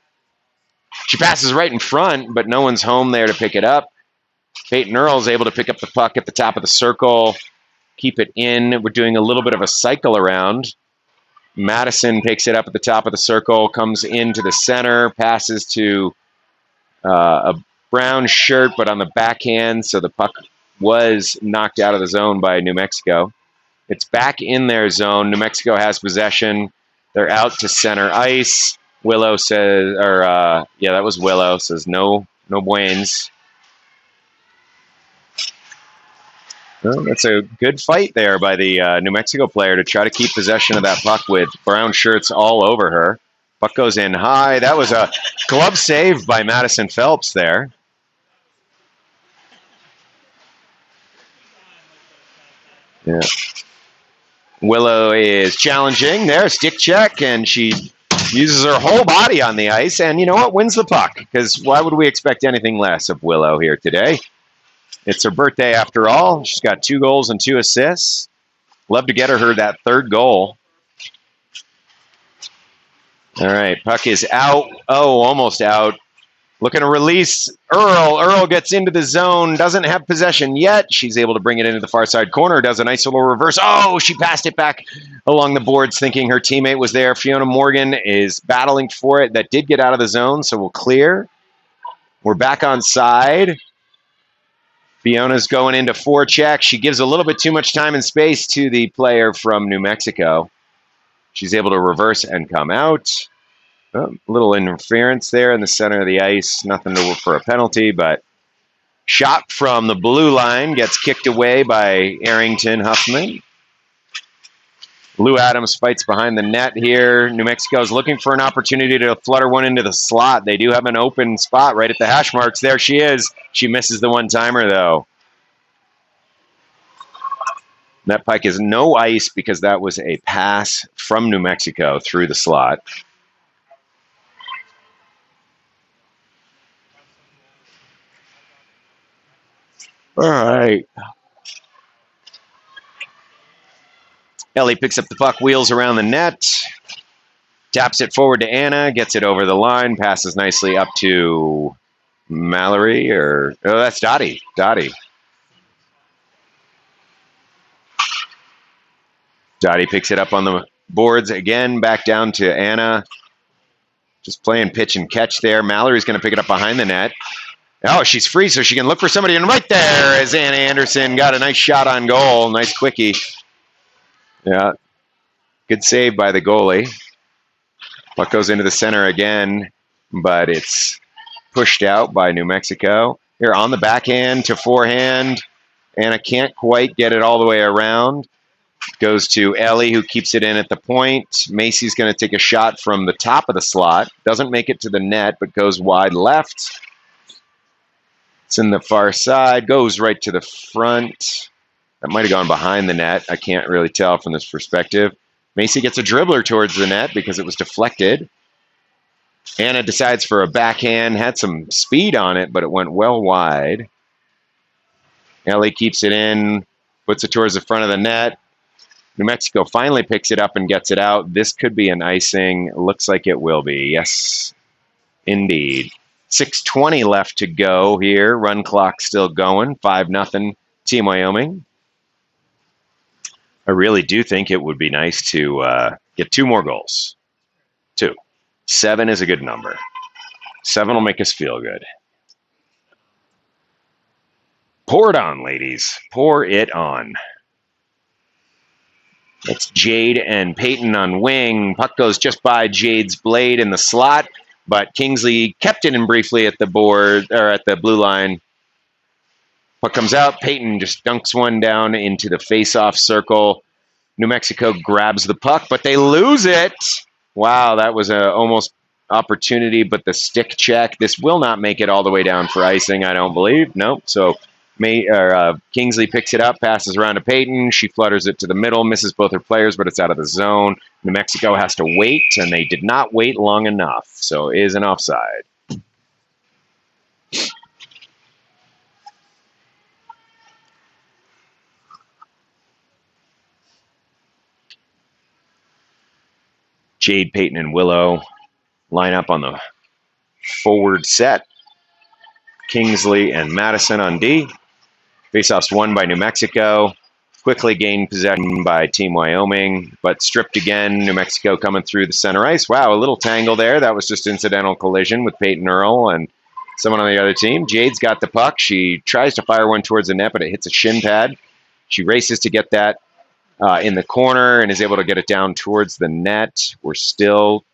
She passes right in front, but no one's home there to pick it up. Peyton Earle's able to pick up the puck at the top of the circle, keep it in. We're doing a little bit of a cycle around. Madison picks it up at the top of the circle, comes into the center, passes to a brown shirt, but on the backhand, so the puck was knocked out of the zone by New Mexico. It's back in their zone. New Mexico has possession. They're out to center ice. Willow says, that was Willow, says no buenos. Well, that's a good fight there by the New Mexico player to try to keep possession of that puck with brown shirts all over her. Puck goes in high. That was a glove save by Madison Phelps there. Yeah. Willow is challenging there, stick check, and she uses her whole body on the ice, and you know what, wins the puck, because why would we expect anything less of Willow here today? It's her birthday after all. She's got 2 goals and 2 assists. Love to get her that 3rd goal. All right, puck is out. Oh, almost out. Looking to release Earl. Earl gets into the zone, doesn't have possession yet. She's able to bring it into the far side corner, does a nice little reverse. Oh, she passed it back along the boards thinking her teammate was there. Fiona Morgan is battling for it. That did get out of the zone, so we'll clear. We're back on side. Fiona's going into forecheck. She gives a little bit too much time and space to the player from New Mexico. She's able to reverse and come out. A little interference there in the center of the ice. Nothing for a penalty, but shot from the blue line gets kicked away by Arrington Huffman. Lou Adams fights behind the net here. New Mexico is looking for an opportunity to flutter one into the slot. They do have an open spot right at the hash marks. There she is. She misses the one-timer, though. That puck is no ice because that was a pass from New Mexico through the slot. All right. Ellie picks up the puck, wheels around the net, taps it forward to Anna, gets it over the line, passes nicely up to Mallory, oh, that's Dottie. Dottie picks it up on the boards again, back down to Anna. Just playing pitch and catch there. Mallory's going to pick it up behind the net. Oh, she's free, so she can look for somebody. And right there is Anna Anderson. Got a nice shot on goal. Nice quickie. Yeah. Good save by the goalie. Puck goes into the center again, but it's pushed out by New Mexico. Here on the backhand to forehand. Anna can't quite get it all the way around. Goes to Ellie, who keeps it in at the point. Macy's going to take a shot from the top of the slot. Doesn't make it to the net, but goes wide left. It's in the far side. Goes right to the front. That might have gone behind the net. I can't really tell from this perspective. Macy gets a dribbler towards the net because it was deflected. Anna decides for a backhand. Had some speed on it, but it went well wide. Ellie keeps it in. Puts it towards the front of the net. New Mexico finally picks it up and gets it out. This could be an icing. Looks like it will be. Yes, indeed. 6:20 left to go here. Run clock still going. 5-0 Team Wyoming. I really do think it would be nice to get 2 more goals. 2. 7 is a good number. 7 will make us feel good. Pour it on, ladies. Pour it on. It's Jade and Peyton on wing. Puck goes just by Jade's blade in the slot, but Kingsley kept it in briefly at the board, or at the blue line. Puck comes out. Peyton just dunks one down into the face-off circle. New Mexico grabs the puck, but they lose it. Wow, that was a almost opportunity, but the stick check. This will not make it all the way down for icing, I don't believe. Nope. So Kingsley picks it up, passes around to Peyton. She flutters it to the middle, misses both her players, but it's out of the zone. New Mexico has to wait, and they did not wait long enough, so it is an offside. Jade, Peyton, and Willow line up on the forward set. Kingsley and Madison on D. Faceoffs won by New Mexico. Quickly gained possession by Team Wyoming, but stripped again. New Mexico coming through the center ice. Wow, a little tangle there. That was just incidental collision with Peyton Earl and someone on the other team. Jade's got the puck. She tries to fire one towards the net, but it hits a shin pad. She races to get that in the corner and is able to get it down towards the net. We're still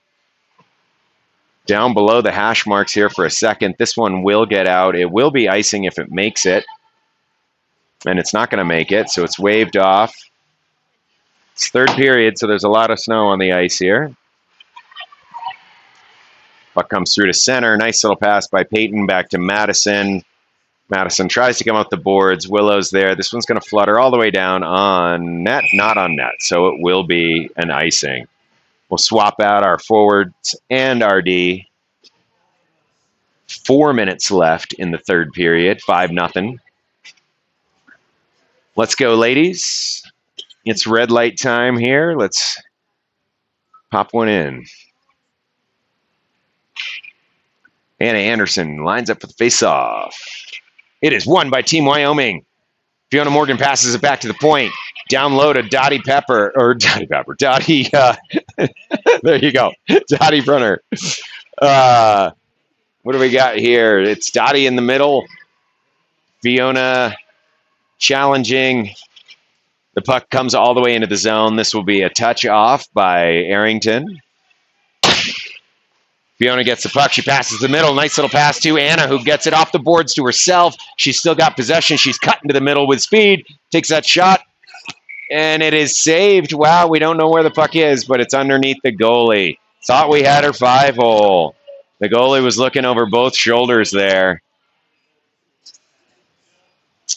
down below the hash marks here for a second. This one will get out. It will be icing if it makes it. And it's not going to make it, so it's waved off. It's third period, so there's a lot of snow on the ice here. Puck comes through to center. Nice little pass by Peyton back to Madison. Madison tries to come up the boards. Willow's there. This one's going to flutter all the way down on net, not on net, so it will be an icing. We'll swap out our forwards and our D. 4 minutes left in the third period, 5-0. Let's go, ladies. It's red light time here. Let's pop one in. Anna Anderson lines up for the face-off. It is won by Team Wyoming. Fiona Morgan passes it back to the point. Down low to Dottie Pepper. There you go. Dottie Brunner. What do we got here? It's Dottie in the middle. Fiona challenging. The puck comes all the way into the zone. This will be a touch off by Arrington. Fiona gets the puck. She passes the middle. Nice little pass to Anna, who gets it off the boards to herself. She's still got possession. She's cut into the middle with speed. Takes that shot, and it is saved. Wow, we don't know where the puck is, but it's underneath the goalie. Thought we had her 5-hole. The goalie was looking over both shoulders there.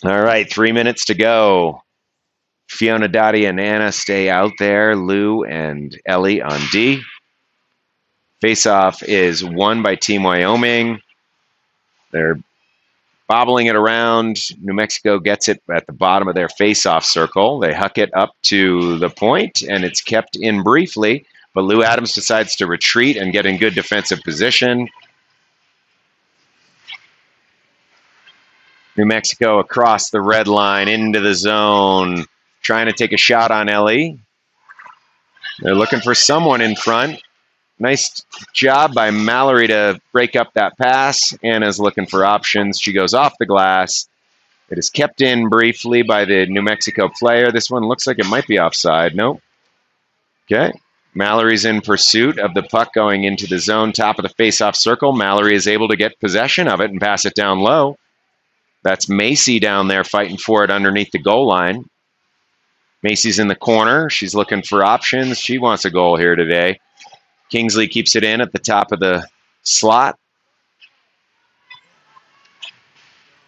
All right, 3 minutes to go. Fiona, Dottie, and Anna stay out there. Lou and Ellie on D. Face-off is won by Team Wyoming. They're bobbling it around. New Mexico gets it at the bottom of their face-off circle. They huck it up to the point, and it's kept in briefly. But Lou Adams decides to retreat and get in good defensive position. New Mexico across the red line into the zone, trying to take a shot on Ellie. They're looking for someone in front. Nice job by Mallory to break up that pass. Anna's looking for options. She goes off the glass. It is kept in briefly by the New Mexico player. This one looks like it might be offside. Nope. Okay. Mallory's in pursuit of the puck going into the zone, top of the face-off circle. Mallory is able to get possession of it and pass it down low. That's Macy down there fighting for it underneath the goal line. Macy's in the corner. She's looking for options. She wants a goal here today. Kingsley keeps it in at the top of the slot.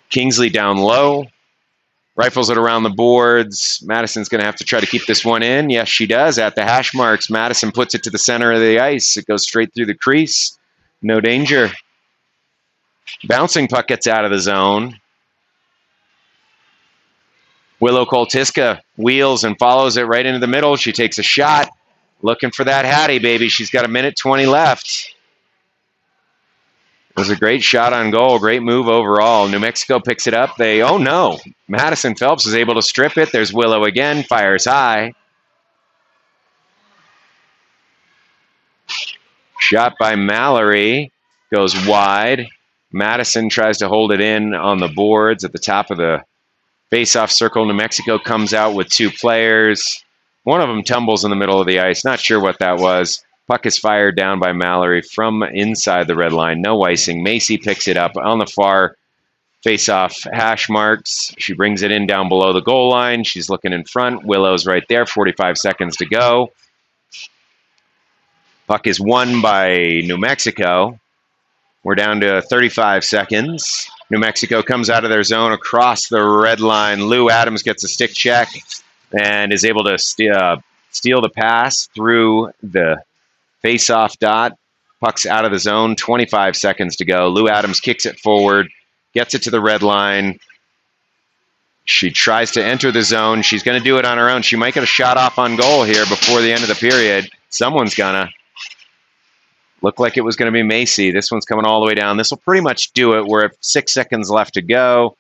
Kingsley down low. Rifles it around the boards. Madison's going to have to try to keep this one in. Yes, she does. At the hash marks, Madison puts it to the center of the ice. It goes straight through the crease. No danger. Bouncing puck gets out of the zone. Willow Koltiska wheels and follows it right into the middle. She takes a shot. Looking for that Hattie, baby. She's got 1:20 left. It was a great shot on goal. Great move overall. New Mexico picks it up. Oh no. Madison Phelps is able to strip it. There's Willow again. Fires high. Shot by Mallory. Goes wide. Madison tries to hold it in on the boards at the top of the face-off circle. New Mexico comes out with 2 players. One of them tumbles in the middle of the ice. Not sure what that was. Puck is fired down by Mallory from inside the red line. No icing. Macy picks it up on the far face-off hash marks. She brings it in down below the goal line. She's looking in front. Willow's right there. 45 seconds to go. Puck is won by New Mexico. We're down to 35 seconds. New Mexico comes out of their zone across the red line. Lou Adams gets a stick check and is able to steal the pass through the face-off dot. Puck's out of the zone, 25 seconds to go. Lou Adams kicks it forward, gets it to the red line. She tries to enter the zone. She's going to do it on her own. She might get a shot off on goal here before the end of the period. Someone's gonna. Looked like it was going to be Macy. This one's coming all the way down. This will pretty much do it. We're at 6 seconds left to go.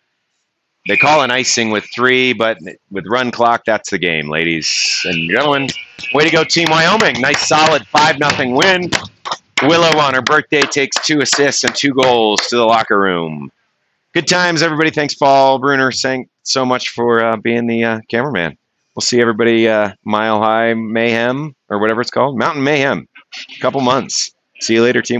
They call an icing with 3, but with run clock, that's the game, ladies and gentlemen. Way to go, Team Wyoming. Nice, solid 5-0 win. Willow, on her birthday, takes 2 assists and 2 goals to the locker room. Good times, everybody. Thanks, Paul Bruner. Thanks so much for being the cameraman. We'll see everybody Mile High Mayhem, or whatever it's called. Mountain Mayhem. Couple months. See you later, Team